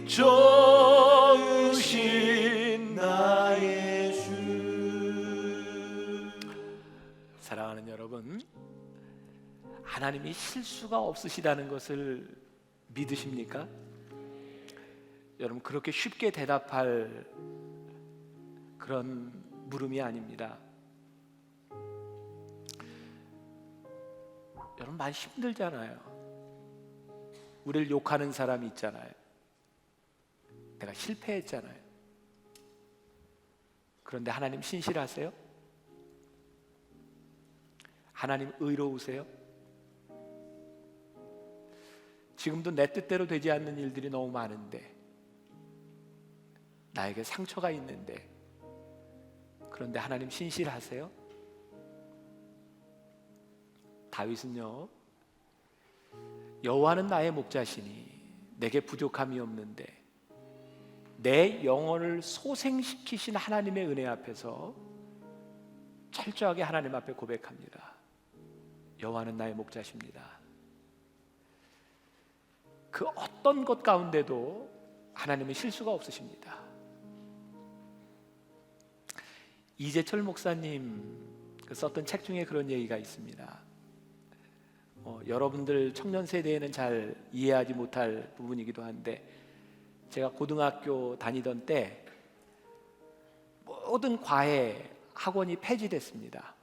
좋으신 나의 주. 사랑하는 여러분, 하나님이 실수가 없으시다는 것을 믿으십니까? 여러분, 그렇게 쉽게 대답할 그런 물음이 아닙니다. 여러분, 많이 힘들잖아요. 우리를 욕하는 사람이 있잖아요. 내가 실패했잖아요. 그런데 하나님 신실하세요? 하나님 의로우세요? 지금도 내 뜻대로 되지 않는 일들이 너무 많은데, 나에게 상처가 있는데, 그런데 하나님 신실하세요? 다윗은요, 여호와는 나의 목자시니 내게 부족함이 없는데, 내 영혼을 소생시키신 하나님의 은혜 앞에서 철저하게 하나님 앞에 고백합니다. 여호와는 나의 목자십니다. 그 어떤 것 가운데도 하나님은 실수가 없으십니다. 이재철 목사님 썼던 책 중에 그런 얘기가 있습니다. 여러분들 청년 세대에는 잘 이해하지 못할 부분이기도 한데, 제가 고등학교 다니던 때 모든 과외 학원이 폐지됐습니다.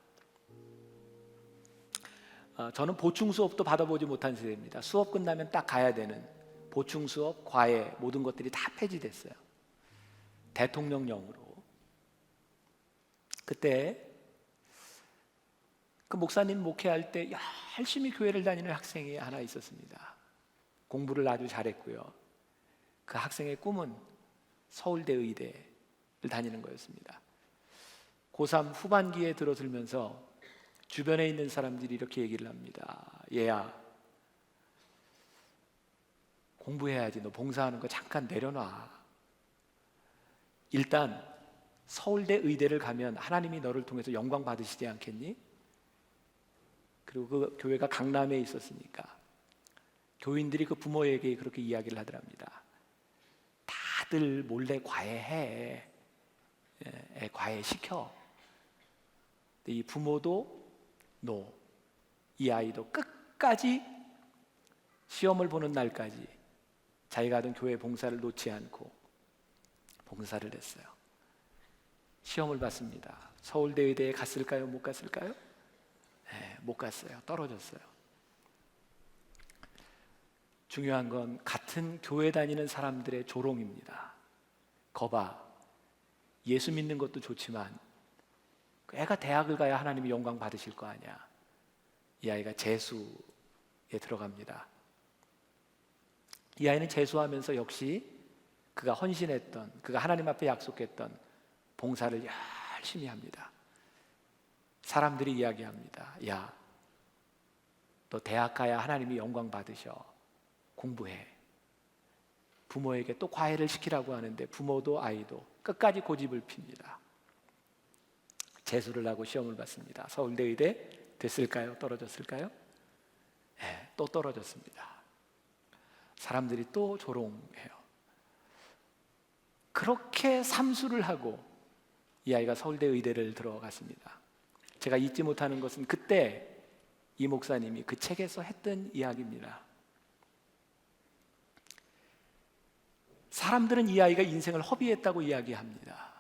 저는 보충 수업도 받아보지 못한 세대입니다. 수업 끝나면 딱 가야 되는 보충 수업, 과외 모든 것들이 다 폐지됐어요. 대통령령으로. 그때 그 목사님 목회할 때 열심히 교회를 다니는 학생이 하나 있었습니다. 공부를 아주 잘했고요. 그 학생의 꿈은 서울대 의대를 다니는 거였습니다. 고3 후반기에 들어들면서 주변에 있는 사람들이 이렇게 얘기를 합니다. 얘야, 공부해야지. 너 봉사하는 거 잠깐 내려놔. 일단 서울대 의대를 가면 하나님이 너를 통해서 영광 받으시지 않겠니? 그리고 그 교회가 강남에 있었으니까 교인들이 그 부모에게 그렇게 이야기를 하더랍니다. 다들 몰래 과외해. 애 과외시켜. 이 부모도 노, 이 아이도 끝까지 시험을 보는 날까지 자기가 하던 교회 봉사를 놓지 않고 봉사를 했어요. 시험을 봤습니다. 서울대 의대에 갔을까요? 못 갔을까요? 네, 못 갔어요. 떨어졌어요. 중요한 건 같은 교회 다니는 사람들의 조롱입니다. 거봐, 예수 믿는 것도 좋지만 애가 대학을 가야 하나님이 영광 받으실 거 아니야. 이 아이가 재수에 들어갑니다. 이 아이는 재수하면서 역시 그가 헌신했던, 그가 하나님 앞에 약속했던 봉사를 열심히 합니다. 사람들이 이야기합니다. 야, 너 대학 가야 하나님이 영광 받으셔. 공부해. 부모에게 또 과외를 시키라고 하는데 부모도 아이도 끝까지 고집을 핍니다. 재수를 하고 시험을 봤습니다. 서울대 의대 됐을까요? 떨어졌을까요? 네, 또 떨어졌습니다. 사람들이 또 조롱해요. 그렇게 삼수를 하고 이 아이가 서울대 의대를 들어갔습니다. 제가 잊지 못하는 것은 그때 이 목사님이 그 책에서 했던 이야기입니다. 사람들은 이 아이가 인생을 허비했다고 이야기합니다.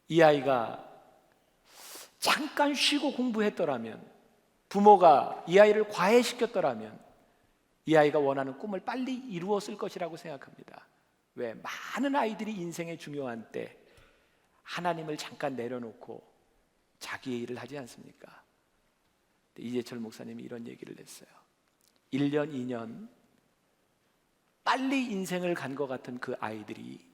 이 아이가 잠깐 쉬고 공부했더라면, 부모가 이 아이를 과외시켰더라면 이 아이가 원하는 꿈을 빨리 이루었을 것이라고 생각합니다. 왜? 많은 아이들이 인생의 중요한 때 하나님을 잠깐 내려놓고 자기의 일을 하지 않습니까? 이재철 목사님이 이런 얘기를 했어요. 1년, 2년 빨리 인생을 간 것 같은 그 아이들이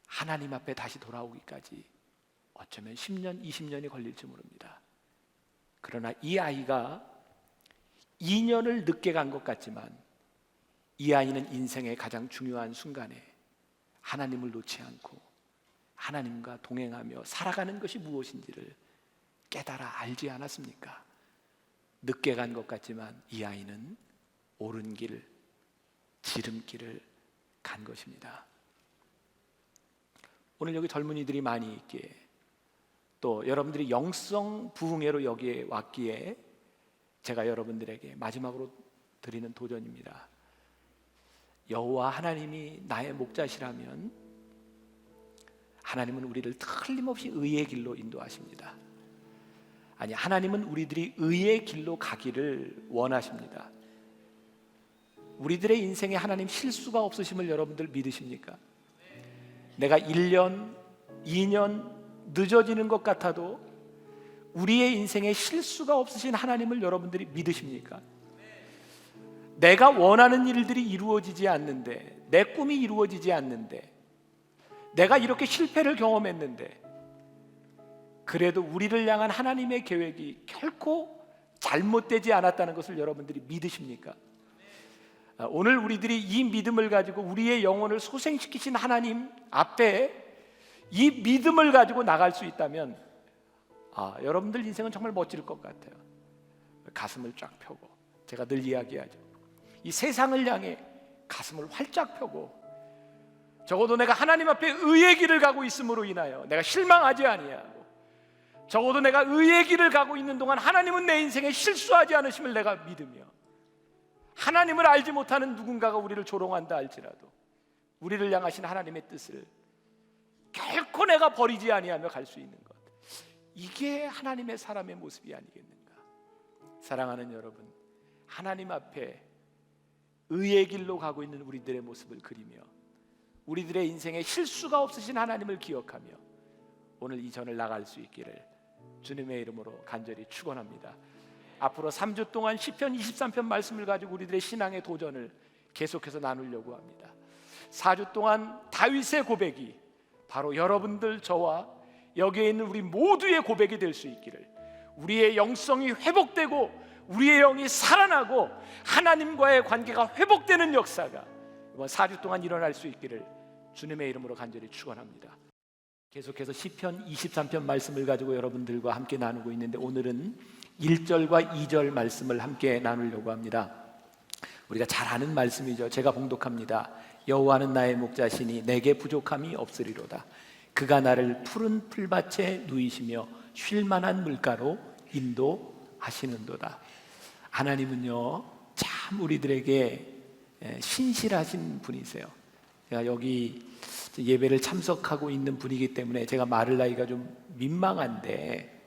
하나님 앞에 다시 돌아오기까지 어쩌면 10년, 20년이 걸릴지 모릅니다. 그러나 이 아이가 2년을 늦게 간 것 같지만 이 아이는 인생의 가장 중요한 순간에 하나님을 놓지 않고 하나님과 동행하며 살아가는 것이 무엇인지를 깨달아 알지 않았습니까? 늦게 간 것 같지만 이 아이는 옳은 길, 지름길을 간 것입니다. 오늘 여기 젊은이들이 많이 있기에, 또 여러분들이 영성 부흥회로 여기에 왔기에 제가 여러분들에게 마지막으로 드리는 도전입니다. 여호와 하나님이 나의 목자시라면 하나님은 우리를 틀림없이 의의 길로 인도하십니다. 아니, 하나님은 우리들이 의의 길로 가기를 원하십니다. 우리들의 인생에 하나님 실수가 없으심을 여러분들 믿으십니까? 내가 1년, 2년 늦어지는 것 같아도 우리의 인생에 실수가 없으신 하나님을 여러분들이 믿으십니까? 내가 원하는 일들이 이루어지지 않는데, 내 꿈이 이루어지지 않는데, 내가 이렇게 실패를 경험했는데 그래도 우리를 향한 하나님의 계획이 결코 잘못되지 않았다는 것을 여러분들이 믿으십니까? 오늘 우리들이 이 믿음을 가지고 우리의 영혼을 소생시키신 하나님 앞에 이 믿음을 가지고 나갈 수 있다면 여러분들 인생은 정말 멋질 것 같아요. 가슴을 쫙 펴고, 제가 늘 이야기하죠, 이 세상을 향해 가슴을 활짝 펴고, 적어도 내가 하나님 앞에 의의 길을 가고 있음으로 인하여 내가 실망하지 아니하고, 적어도 내가 의의 길을 가고 있는 동안 하나님은 내 인생에 실수하지 않으심을 내가 믿으며, 하나님을 알지 못하는 누군가가 우리를 조롱한다 할지라도 우리를 향하신 하나님의 뜻을 결코 내가 버리지 아니하며 갈 수 있는 것, 이게 하나님의 사람의 모습이 아니겠는가. 사랑하는 여러분, 하나님 앞에 의의 길로 가고 있는 우리들의 모습을 그리며 우리들의 인생에 실수가 없으신 하나님을 기억하며 오늘 이 전을 나갈 수 있기를 주님의 이름으로 간절히 축원합니다. 앞으로 3주 동안 시편 23편 말씀을 가지고 우리들의 신앙의 도전을 계속해서 나누려고 합니다. 4주 동안 다윗의 고백이 바로 여러분들, 저와 여기에 있는 우리 모두의 고백이 될 수 있기를, 우리의 영성이 회복되고 우리의 영이 살아나고 하나님과의 관계가 회복되는 역사가 이번 4주 동안 일어날 수 있기를 주님의 이름으로 간절히 축원합니다. 계속해서 시편 23편 말씀을 가지고 여러분들과 함께 나누고 있는데, 오늘은 1절과 2절 말씀을 함께 나누려고 합니다. 우리가 잘 아는 말씀이죠. 제가 봉독합니다. 여호와는 나의 목자시니 내게 부족함이 없으리로다. 그가 나를 푸른 풀밭에 누이시며 쉴 만한 물가로 인도하시는도다. 하나님은요, 참 우리들에게 신실하신 분이세요. 제가 여기 예배를 참석하고 있는 분이기 때문에 제가 말을 나이가 좀 민망한데,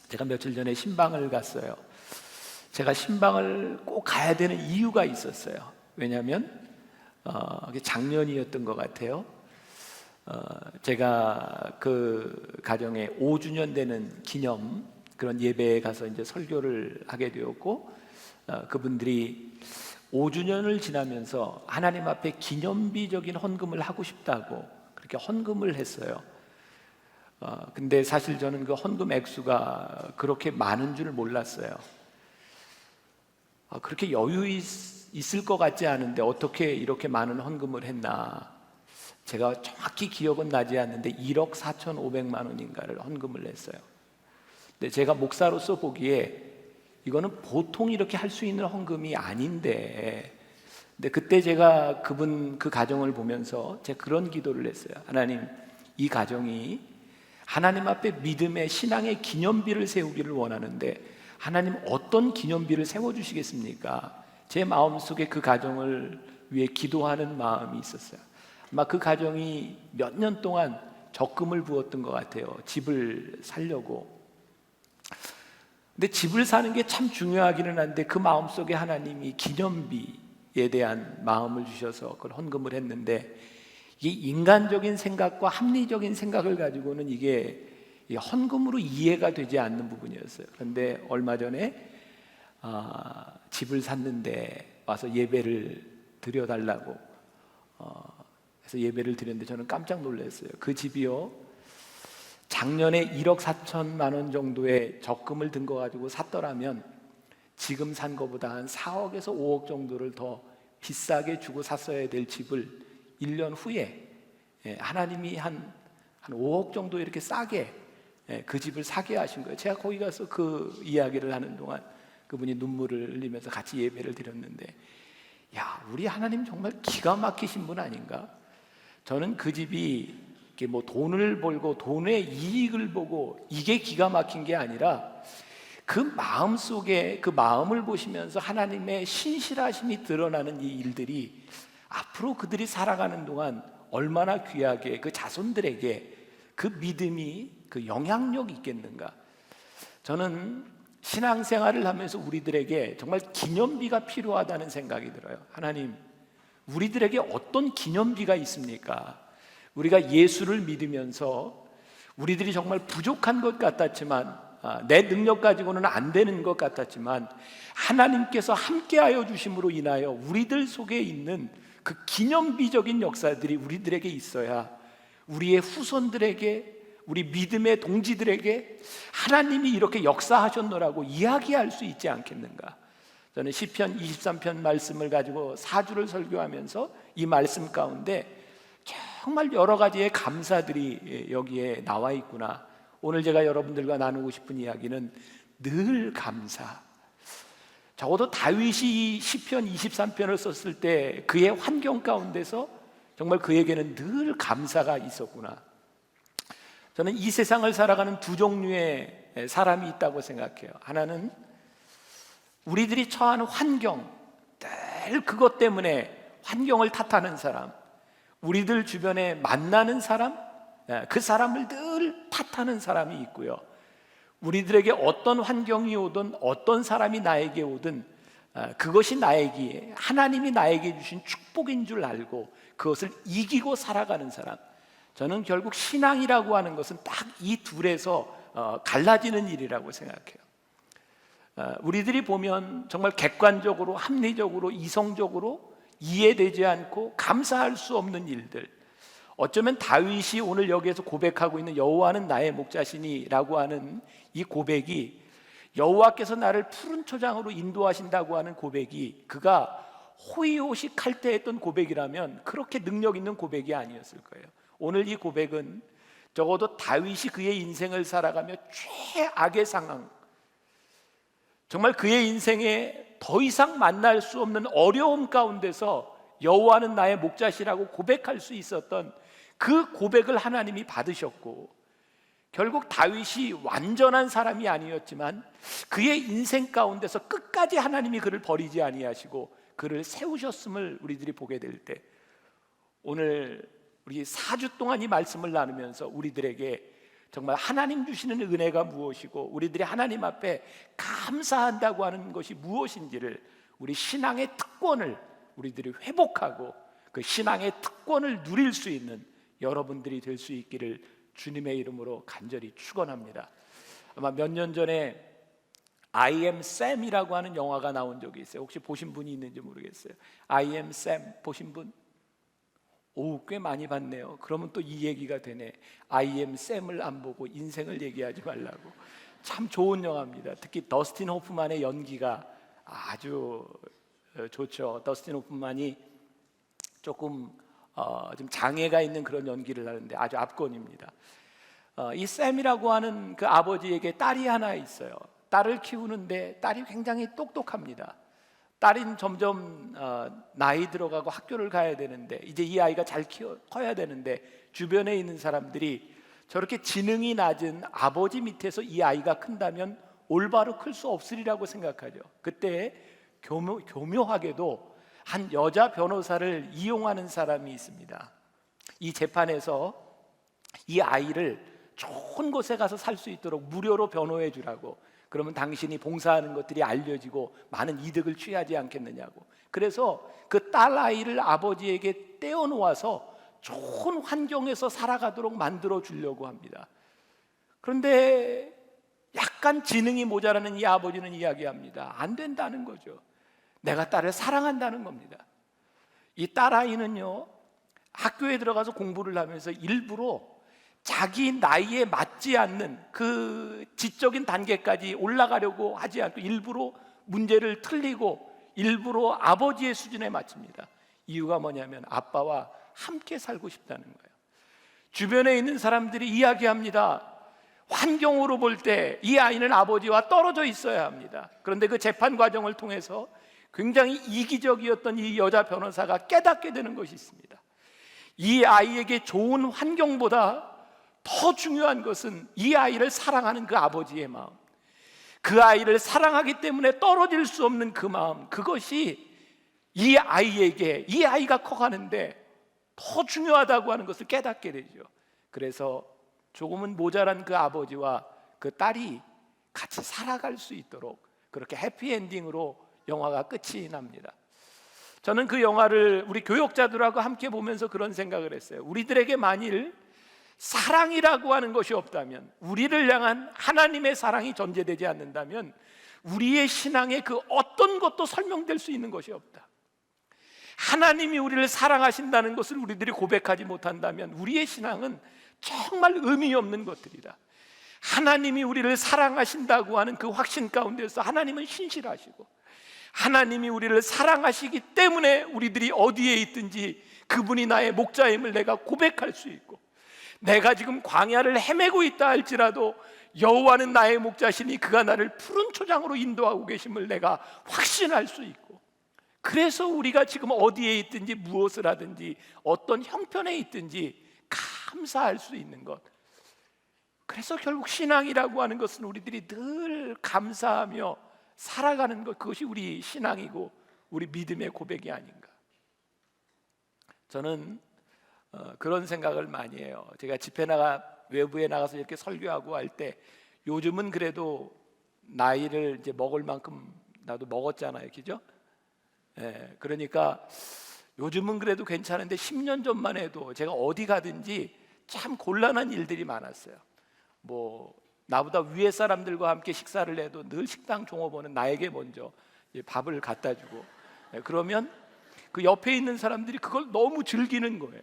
제가 며칠 전에 신방을 갔어요. 제가 신방을 꼭 가야 되는 이유가 있었어요. 왜냐하면 작년이었던 것 같아요. 제가 그 가정에 5주년 되는 기념 그런 예배에 가서 이제 설교를 하게 되었고, 그분들이 5주년을 지나면서 하나님 앞에 기념비적인 헌금을 하고 싶다고 그렇게 헌금을 했어요. 근데 사실 저는 그 헌금 액수가 그렇게 많은 줄 몰랐어요. 그렇게 여유 있을 것 같지 않은데 어떻게 이렇게 많은 헌금을 했나. 제가 정확히 기억은 나지 않는데 1억 4,500만 원인가를 헌금을 했어요. 근데 제가 목사로서 보기에 이거는 보통 이렇게 할 수 있는 헌금이 아닌데, 근데 그때 제가 그 가정을 보면서 제가 그런 기도를 했어요. 하나님, 이 가정이 하나님 앞에 믿음의 신앙의 기념비를 세우기를 원하는데 하나님 어떤 기념비를 세워주시겠습니까? 제 마음속에 그 가정을 위해 기도하는 마음이 있었어요. 아마 그 가정이 몇 년 동안 적금을 부었던 것 같아요. 집을 사려고. 근데 집을 사는 게 참 중요하기는 한데 그 마음속에 하나님이 기념비에 대한 마음을 주셔서 그걸 헌금을 했는데, 이 인간적인 생각과 합리적인 생각을 가지고는 이게 헌금으로 이해가 되지 않는 부분이었어요. 그런데 얼마 전에 집을 샀는데 와서 예배를 드려달라고 해서 예배를 드렸는데 저는 깜짝 놀랐어요. 그 집이요, 작년에 1억 4천만 원 정도의 적금을 든 거 가지고 샀더라면 지금 산 거보다 한 4억에서 5억 정도를 더 비싸게 주고 샀어야 될 집을 1년 후에 하나님이 한 5억 정도 이렇게 싸게 그 집을 사게 하신 거예요. 제가 거기 가서 그 이야기를 하는 동안 그분이 눈물을 흘리면서 같이 예배를 드렸는데, 야, 우리 하나님 정말 기가 막히신 분 아닌가? 저는 그 집이 뭐 돈을 벌고 돈의 이익을 보고 이게 기가 막힌 게 아니라 그 마음 속에 그 마음을 보시면서 하나님의 신실하심이 드러나는 이 일들이 앞으로 그들이 살아가는 동안 얼마나 귀하게 그 자손들에게 그 믿음이 그 영향력이 있겠는가. 저는 신앙생활을 하면서 우리들에게 정말 기념비가 필요하다는 생각이 들어요. 하나님, 우리들에게 어떤 기념비가 있습니까? 우리가 예수를 믿으면서 우리들이 정말 부족한 것 같았지만, 내 능력 가지고는 안 되는 것 같았지만 하나님께서 함께하여 주심으로 인하여 우리들 속에 있는 그 기념비적인 역사들이 우리들에게 있어야 우리의 후손들에게, 우리 믿음의 동지들에게 하나님이 이렇게 역사하셨노라고 이야기할 수 있지 않겠는가. 저는 시편 23편 말씀을 가지고 4주를 설교하면서 이 말씀 가운데 정말 여러 가지의 감사들이 여기에 나와 있구나. 오늘 제가 여러분들과 나누고 싶은 이야기는 늘 감사. 적어도 다윗이 시편 23편을 썼을 때 그의 환경 가운데서 정말 그에게는 늘 감사가 있었구나. 저는 이 세상을 살아가는 두 종류의 사람이 있다고 생각해요. 하나는 우리들이 처한 환경, 늘 그것 때문에 환경을 탓하는 사람, 우리들 주변에 만나는 사람, 그 사람을 늘 탓하는 사람이 있고요. 우리들에게 어떤 환경이 오든 어떤 사람이 나에게 오든 그것이 나에게, 하나님이 나에게 주신 축복인 줄 알고 그것을 이기고 살아가는 사람. 저는 결국 신앙이라고 하는 것은 딱 이 둘에서 갈라지는 일이라고 생각해요. 우리들이 보면 정말 객관적으로, 합리적으로, 이성적으로 이해되지 않고 감사할 수 없는 일들, 어쩌면 다윗이 오늘 여기에서 고백하고 있는 여호와는 나의 목자시니라고 하는 이 고백이, 여호와께서 나를 푸른 초장으로 인도하신다고 하는 고백이 그가 호의호식 할 때 했던 고백이라면 그렇게 능력 있는 고백이 아니었을 거예요. 오늘 이 고백은 적어도 다윗이 그의 인생을 살아가며 최악의 상황, 정말 그의 인생에 더 이상 만날 수 없는 어려움 가운데서 여호와는 나의 목자시라고 고백할 수 있었던 그 고백을 하나님이 받으셨고, 결국 다윗이 완전한 사람이 아니었지만 그의 인생 가운데서 끝까지 하나님이 그를 버리지 아니하시고 그를 세우셨음을 우리들이 보게 될 때, 오늘 우리 4주 동안 이 말씀을 나누면서 우리들에게 정말 하나님 주시는 은혜가 무엇이고 우리들이 하나님 앞에 감사한다고 하는 것이 무엇인지를, 우리 신앙의 특권을 우리들이 회복하고 그 신앙의 특권을 누릴 수 있는 여러분들이 될 수 있기를 주님의 이름으로 간절히 축원합니다. 아마 몇 년 전에 I am Sam이라고 하는 영화가 나온 적이 있어요. 혹시 보신 분이 있는지 모르겠어요. I am Sam 보신 분? 오, 꽤 많이 봤네요. 그러면 또 이 얘기가 되네. I am Sam을 안 보고 인생을 얘기하지 말라고. 참 좋은 영화입니다. 특히 더스틴 호프만의 연기가 아주 좋죠. 더스틴 호프만이 조금 좀 장애가 있는 그런 연기를 하는데 아주 압권입니다. 이 샘이라고 하는 그 아버지에게 딸이 하나 있어요. 딸을 키우는데 딸이 굉장히 똑똑합니다. 딸은 점점 나이 들어가고 학교를 가야 되는데, 이제 이 아이가 잘 커야 되는데 주변에 있는 사람들이 저렇게 지능이 낮은 아버지 밑에서 이 아이가 큰다면 올바로 클 수 없으리라고 생각하죠. 그때 교묘하게도 한 여자 변호사를 이용하는 사람이 있습니다. 이 재판에서 이 아이를 좋은 곳에 가서 살 수 있도록 무료로 변호해 주라고, 그러면 당신이 봉사하는 것들이 알려지고 많은 이득을 취하지 않겠느냐고. 그래서 그 딸 아이를 아버지에게 떼어놓아서 좋은 환경에서 살아가도록 만들어 주려고 합니다. 그런데 약간 지능이 모자라는 이 아버지는 이야기합니다. 안 된다는 거죠. 내가 딸을 사랑한다는 겁니다. 이 딸아이는요, 학교에 들어가서 공부를 하면서 일부러 자기 나이에 맞지 않는 그 지적인 단계까지 올라가려고 하지 않고 일부러 문제를 틀리고 일부러 아버지의 수준에 맞춥니다. 이유가 뭐냐면 아빠와 함께 살고 싶다는 거예요. 주변에 있는 사람들이 이야기합니다. 환경으로 볼 때 이 아이는 아버지와 떨어져 있어야 합니다. 그런데 그 재판 과정을 통해서 굉장히 이기적이었던 이 여자 변호사가 깨닫게 되는 것이 있습니다. 이 아이에게 좋은 환경보다 더 중요한 것은 이 아이를 사랑하는 그 아버지의 마음, 그 아이를 사랑하기 때문에 떨어질 수 없는 그 마음, 그것이 이 아이에게, 이 아이가 커가는데 더 중요하다고 하는 것을 깨닫게 되죠. 그래서 조금은 모자란 그 아버지와 그 딸이 같이 살아갈 수 있도록 그렇게 해피엔딩으로 영화가 끝이 납니다. 저는 그 영화를 우리 교역자들하고 함께 보면서 그런 생각을 했어요. 우리들에게 만일 사랑이라고 하는 것이 없다면, 우리를 향한 하나님의 사랑이 전제되지 않는다면 우리의 신앙의 그 어떤 것도 설명될 수 있는 것이 없다. 하나님이 우리를 사랑하신다는 것을 우리들이 고백하지 못한다면 우리의 신앙은 정말 의미 없는 것들이다. 하나님이 우리를 사랑하신다고 하는 그 확신 가운데서 하나님은 신실하시고, 하나님이 우리를 사랑하시기 때문에 우리들이 어디에 있든지 그분이 나의 목자임을 내가 고백할 수 있고, 내가 지금 광야를 헤매고 있다 할지라도 여호와는 나의 목자시니 그가 나를 푸른 초장으로 인도하고 계심을 내가 확신할 수 있고, 그래서 우리가 지금 어디에 있든지 무엇을 하든지 어떤 형편에 있든지 감사할 수 있는 것. 그래서 결국 신앙이라고 하는 것은 우리들이 늘 감사하며 살아가는 것, 그것이 우리 신앙이고 우리 믿음의 고백이 아닌가. 저는 그런 생각을 많이 해요. 제가 외부에 나가서 이렇게 설교하고 할 때, 요즘은 그래도 나이를 이제 먹을 만큼 나도 먹었잖아요, 그죠? 그러니까 요즘은 그래도 괜찮은데 10년 전만 해도 제가 어디 가든지 참 곤란한 일들이 많았어요. 뭐 나보다 위에 사람들과 함께 식사를 해도 늘 식당 종업원은 나에게 먼저 밥을 갖다 주고, 그러면 그 옆에 있는 사람들이 그걸 너무 즐기는 거예요.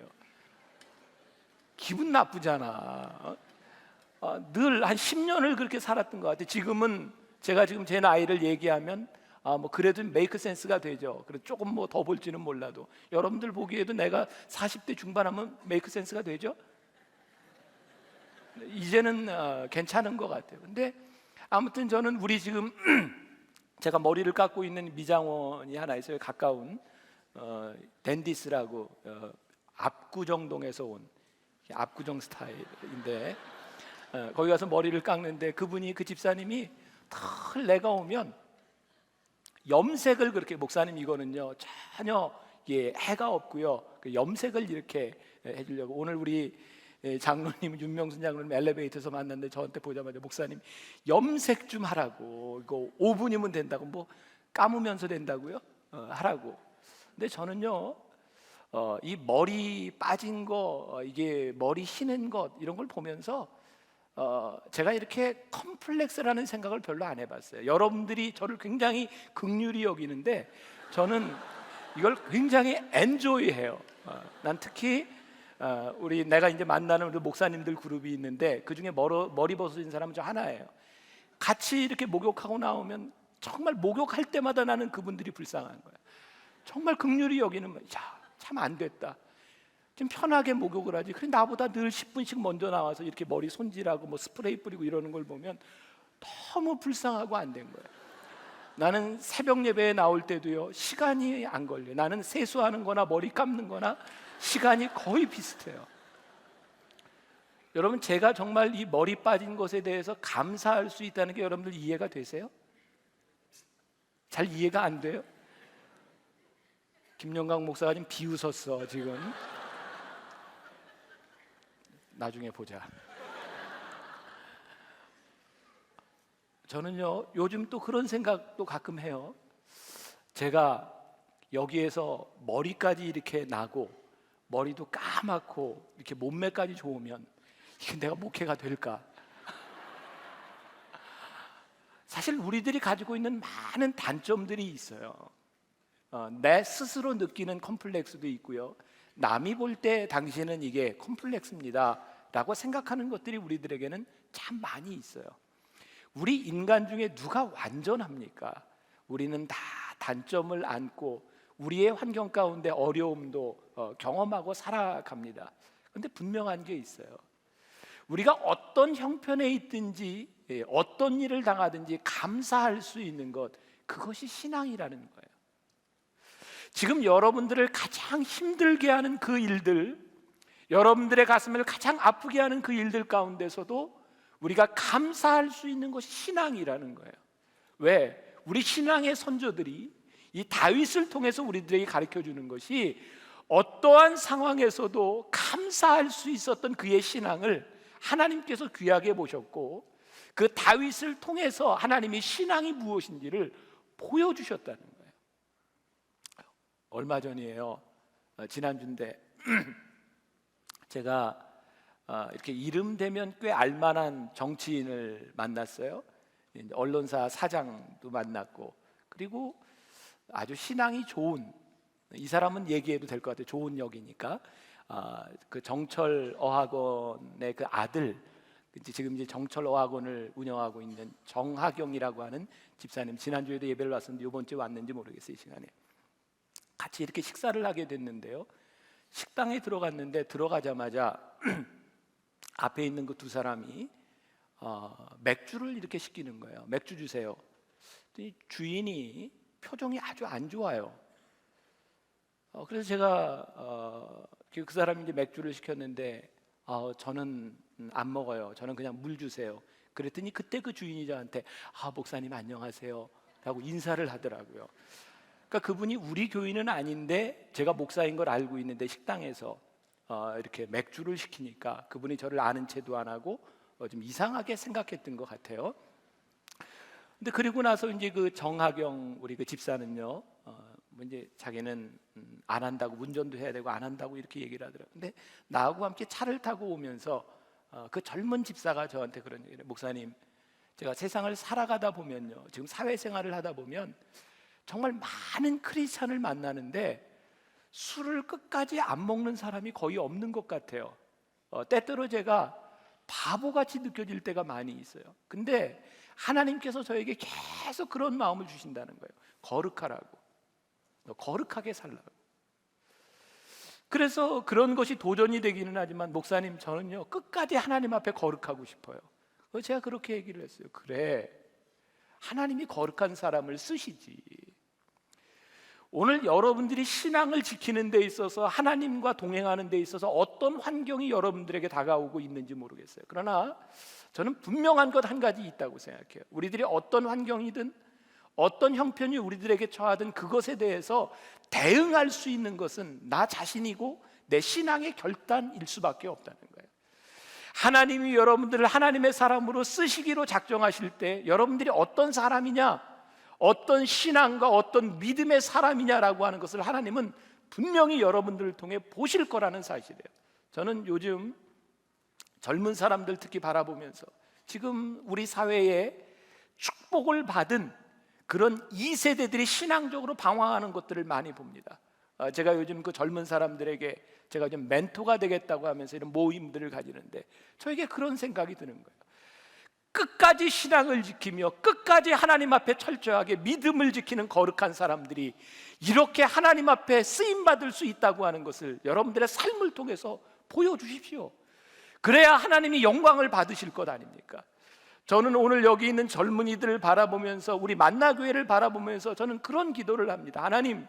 기분 나쁘잖아. 늘 한 10년을 그렇게 살았던 것 같아요. 지금은 제가 지금 제 나이를 얘기하면 뭐 그래도 메이크 센스가 되죠. 그래 조금 뭐 더 볼지는 몰라도 여러분들 보기에도 내가 40대 중반하면 메이크 센스가 되죠. 이제는 괜찮은 것 같아요. 근데 아무튼 저는 우리 지금 제가 머리를 깎고 있는 미장원이 하나 있어요. 가까운 댄디스라고 압구정동에서 온 압구정 스타일인데 거기 가서 머리를 깎는데 그분이 그 집사님이 늘 내가 오면 염색을 그렇게 목사님 이거는요 전혀 해가 없고요 그 염색을 이렇게 해주려고 오늘 우리 장로님 윤명순 장로님 엘리베이터에서 만났는데 저한테 보자마자 목사님 염색 좀 하라고 이거 5분이면 된다고 뭐 감으면서 된다고요? 하라고. 근데 저는요 이 머리 빠진 거 이게 머리 희는 것 이런 걸 보면서 제가 이렇게 컴플렉스라는 생각을 별로 안 해봤어요. 여러분들이 저를 굉장히 긍휼히 여기는데 저는 이걸 굉장히 엔조이해요. 난 특히 우리 내가 이제 만나는 우리 목사님들 그룹이 있는데 그 중에 머리 벗어진 사람은 저 하나예요. 같이 이렇게 목욕하고 나오면 정말 목욕할 때마다 나는 그분들이 불쌍한 거야. 정말 긍휼히 여기는 참 안 됐다. 좀 편하게 목욕을 하지. 그래 나보다 늘 10분씩 먼저 나와서 이렇게 머리 손질하고 뭐 스프레이 뿌리고 이러는 걸 보면 너무 불쌍하고 안 된 거야. 나는 새벽 예배에 나올 때도요 시간이 안 걸려. 나는 세수하는 거나 머리 감는 거나 시간이 거의 비슷해요. 여러분 제가 정말 이 머리 빠진 것에 대해서 감사할 수 있다는 게 여러분들 이해가 되세요? 잘 이해가 안 돼요? 김영광 목사가 지금 비웃었어 지금. 나중에 보자. 저는요 요즘 또 그런 생각도 가끔 해요. 제가 여기에서 머리까지 이렇게 나고 머리도 까맣고 이렇게 몸매까지 좋으면 이게 내가 목회가 될까? 사실 우리들이 가지고 있는 많은 단점들이 있어요. 내 스스로 느끼는 컴플렉스도 있고요. 남이 볼 때 당신은 이게 컴플렉스입니다 라고 생각하는 것들이 우리들에게는 참 많이 있어요. 우리 인간 중에 누가 완전합니까? 우리는 다 단점을 안고 우리의 환경 가운데 어려움도 경험하고 살아갑니다. 그런데 분명한 게 있어요. 우리가 어떤 형편에 있든지 어떤 일을 당하든지 감사할 수 있는 것, 그것이 신앙이라는 거예요. 지금 여러분들을 가장 힘들게 하는 그 일들, 여러분들의 가슴을 가장 아프게 하는 그 일들 가운데서도 우리가 감사할 수 있는 것이 신앙이라는 거예요. 왜? 우리 신앙의 선조들이 이 다윗을 통해서 우리들에게 가르쳐 주는 것이 어떠한 상황에서도 감사할 수 있었던 그의 신앙을 하나님께서 귀하게 보셨고 그 다윗을 통해서 하나님의 신앙이 무엇인지를 보여주셨다는 거예요. 얼마 전이에요. 지난주인데 제가 이렇게 이름 되면 꽤 알만한 정치인을 만났어요. 언론사 사장도 만났고 그리고 아주 신앙이 좋은 이 사람은 얘기해도 될 것 같아요. 좋은 역이니까 그 정철 어학원의 그 아들 지금 이제 정철 어학원을 운영하고 있는 정하경이라고 하는 집사님 지난주에도 예배를 왔었는데 이번 주에 왔는지 모르겠어요. 이 시간에 같이 이렇게 식사를 하게 됐는데요. 식당에 들어갔는데 들어가자마자 앞에 있는 그 두 사람이 맥주를 이렇게 시키는 거예요. 맥주 주세요. 주인이 표정이 아주 안 좋아요. 그래서 제가 그 사람이 이제 맥주를 시켰는데 저는 안 먹어요. 저는 그냥 물 주세요. 그랬더니 그때 그 주인이 저한테 목사님 안녕하세요 라고 인사를 하더라고요. 그러니까 그분이 우리 교인은 아닌데 제가 목사인 걸 알고 있는데 식당에서 이렇게 맥주를 시키니까 그분이 저를 아는 체도 안 하고 좀 이상하게 생각했던 것 같아요. 근데 그리고 나서 이제 그 정하경 우리 그 집사는요, 뭐 이제 자기는 안 한다고 운전도 해야 되고 안 한다고 이렇게 얘기를 하더라고요. 근데 나하고 함께 차를 타고 오면서 그 젊은 집사가 저한테 그런 얘기를 해요. 목사님, 제가 세상을 살아가다 보면요, 지금 사회생활을 하다 보면 정말 많은 크리스찬을 만나는데 술을 끝까지 안 먹는 사람이 거의 없는 것 같아요. 때때로 제가 바보같이 느껴질 때가 많이 있어요. 근데 하나님께서 저에게 계속 그런 마음을 주신다는 거예요. 거룩하라고, 거룩하게 살라고. 그래서 그런 것이 도전이 되기는 하지만 목사님 저는요 끝까지 하나님 앞에 거룩하고 싶어요. 제가 그렇게 얘기를 했어요. 그래, 하나님이 거룩한 사람을 쓰시지. 오늘 여러분들이 신앙을 지키는 데 있어서, 하나님과 동행하는 데 있어서 어떤 환경이 여러분들에게 다가오고 있는지 모르겠어요. 그러나 저는 분명한 것 한 가지 있다고 생각해요. 우리들이 어떤 환경이든 어떤 형편이 우리들에게 처하든 그것에 대해서 대응할 수 있는 것은 나 자신이고 내 신앙의 결단일 수밖에 없다는 거예요. 하나님이 여러분들을 하나님의 사람으로 쓰시기로 작정하실 때 여러분들이 어떤 사람이냐, 어떤 신앙과 어떤 믿음의 사람이냐라고 하는 것을 하나님은 분명히 여러분들을 통해 보실 거라는 사실이에요. 저는 요즘 젊은 사람들 특히 바라보면서 지금 우리 사회에 축복을 받은 그런 2세대들이 신앙적으로 방황하는 것들을 많이 봅니다. 제가 요즘 그 젊은 사람들에게 제가 좀 멘토가 되겠다고 하면서 이런 모임들을 가지는데 저에게 그런 생각이 드는 거예요. 끝까지 신앙을 지키며 끝까지 하나님 앞에 철저하게 믿음을 지키는 거룩한 사람들이 이렇게 하나님 앞에 쓰임받을 수 있다고 하는 것을 여러분들의 삶을 통해서 보여주십시오. 그래야 하나님이 영광을 받으실 것 아닙니까? 저는 오늘 여기 있는 젊은이들을 바라보면서, 우리 만나교회를 바라보면서 저는 그런 기도를 합니다. 하나님,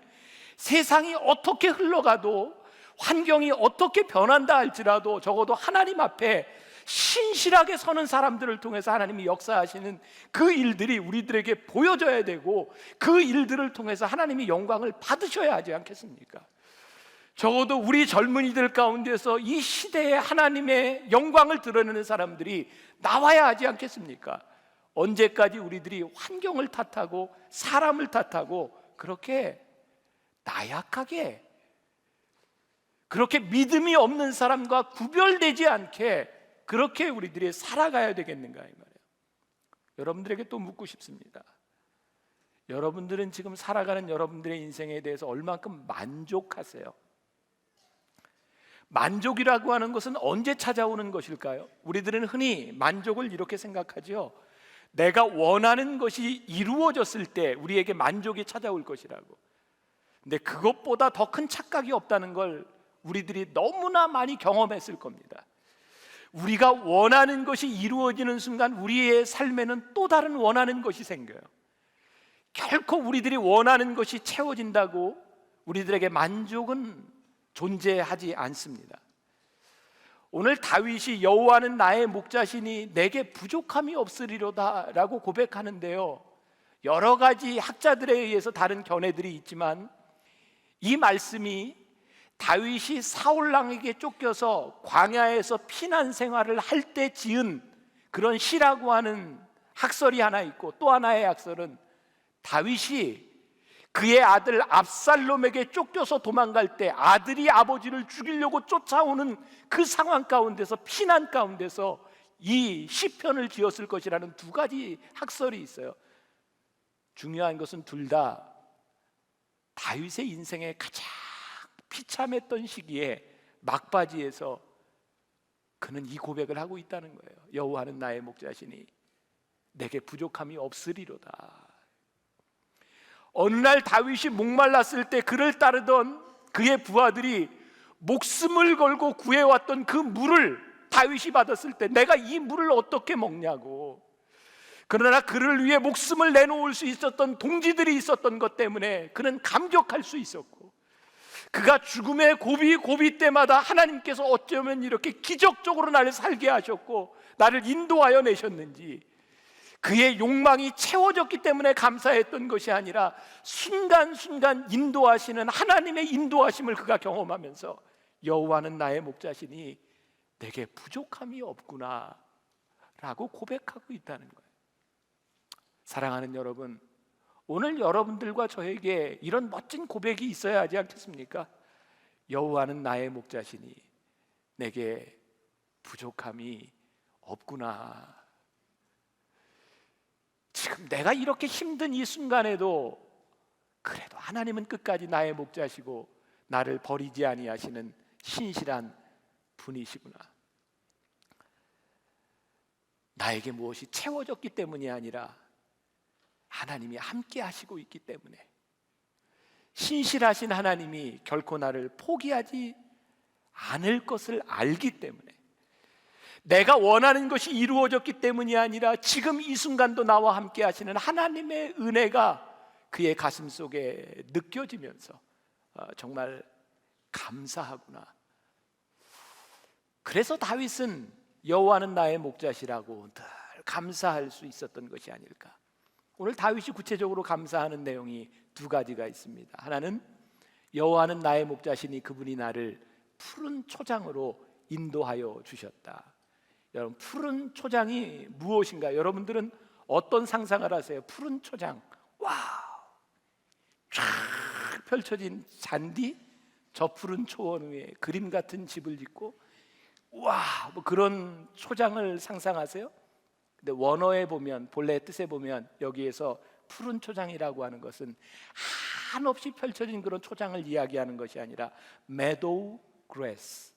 세상이 어떻게 흘러가도, 환경이 어떻게 변한다 할지라도 적어도 하나님 앞에 신실하게 서는 사람들을 통해서 하나님이 역사하시는 그 일들이 우리들에게 보여져야 되고, 그 일들을 통해서 하나님이 영광을 받으셔야 하지 않겠습니까? 적어도 우리 젊은이들 가운데서 이 시대에 하나님의 영광을 드러내는 사람들이 나와야 하지 않겠습니까? 언제까지 우리들이 환경을 탓하고 사람을 탓하고 그렇게 나약하게, 그렇게 믿음이 없는 사람과 구별되지 않게 그렇게 우리들이 살아가야 되겠는가 이 말이에요. 여러분들에게 또 묻고 싶습니다. 여러분들은 지금 살아가는 여러분들의 인생에 대해서 얼만큼 만족하세요? 만족이라고 하는 것은 언제 찾아오는 것일까요? 우리들은 흔히 만족을 이렇게 생각하죠. 내가 원하는 것이 이루어졌을 때 우리에게 만족이 찾아올 것이라고. 근데 그것보다 더 큰 착각이 없다는 걸 우리들이 너무나 많이 경험했을 겁니다. 우리가 원하는 것이 이루어지는 순간 우리의 삶에는 또 다른 원하는 것이 생겨요. 결코 우리들이 원하는 것이 채워진다고 우리들에게 만족은 존재하지 않습니다. 오늘 다윗이 여호와는 나의 목자시니 내게 부족함이 없으리로다 라고 고백하는데요, 여러 가지 학자들에 의해서 다른 견해들이 있지만 이 말씀이 다윗이 사울왕에게 쫓겨서 광야에서 피난 생활을 할 때 지은 그런 시라고 하는 학설이 하나 있고, 또 하나의 학설은 다윗이 그의 아들 압살롬에게 쫓겨서 도망갈 때 아들이 아버지를 죽이려고 쫓아오는 그 상황 가운데서, 피난 가운데서 이 시편을 지었을 것이라는 두 가지 학설이 있어요. 중요한 것은 둘 다 다윗의 인생에 가장 비참했던 시기에 막바지에서 그는 이 고백을 하고 있다는 거예요. 여호와는 나의 목자시니 내게 부족함이 없으리로다. 어느 날 다윗이 목말랐을 때 그를 따르던 그의 부하들이 목숨을 걸고 구해왔던 그 물을 다윗이 받았을 때 내가 이 물을 어떻게 먹냐고. 그러나 그를 위해 목숨을 내놓을 수 있었던 동지들이 있었던 것 때문에 그는 감격할 수 있었고, 그가 죽음의 고비 때마다 하나님께서 어쩌면 이렇게 기적적으로 나를 살게 하셨고 나를 인도하여 내셨는지, 그의 욕망이 채워졌기 때문에 감사했던 것이 아니라 순간순간 인도하시는 하나님의 인도하심을 그가 경험하면서 여호와는 나의 목자시니 내게 부족함이 없구나 라고 고백하고 있다는 거예요. 사랑하는 여러분, 오늘 여러분들과 저에게 이런 멋진 고백이 있어야 하지 않겠습니까? 여호와는 나의 목자시니 내게 부족함이 없구나. 지금 내가 이렇게 힘든 이 순간에도 그래도 하나님은 끝까지 나의 목자시고 나를 버리지 아니하시는 신실한 분이시구나. 나에게 무엇이 채워졌기 때문이 아니라 하나님이 함께 하시고 있기 때문에, 신실하신 하나님이 결코 나를 포기하지 않을 것을 알기 때문에, 내가 원하는 것이 이루어졌기 때문이 아니라 지금 이 순간도 나와 함께 하시는 하나님의 은혜가 그의 가슴 속에 느껴지면서 정말 감사하구나. 그래서 다윗은 여호와는 나의 목자시라고 늘 감사할 수 있었던 것이 아닐까. 오늘 다윗이 구체적으로 감사하는 내용이 두 가지가 있습니다. 하나는 여호와는 나의 목자시니 그분이 나를 푸른 초장으로 인도하여 주셨다. 여러분, 푸른 초장이 무엇인가? 여러분들은 어떤 상상을 하세요? 푸른 초장, 와우, 쫙 펼쳐진 잔디, 저 푸른 초원 위에 그림 같은 집을 짓고, 와, 뭐 그런 초장을 상상하세요? 근데 원어에 보면, 본래 뜻에 보면 여기에서 푸른 초장이라고 하는 것은 한없이 펼쳐진 그런 초장을 이야기하는 것이 아니라 meadow grass,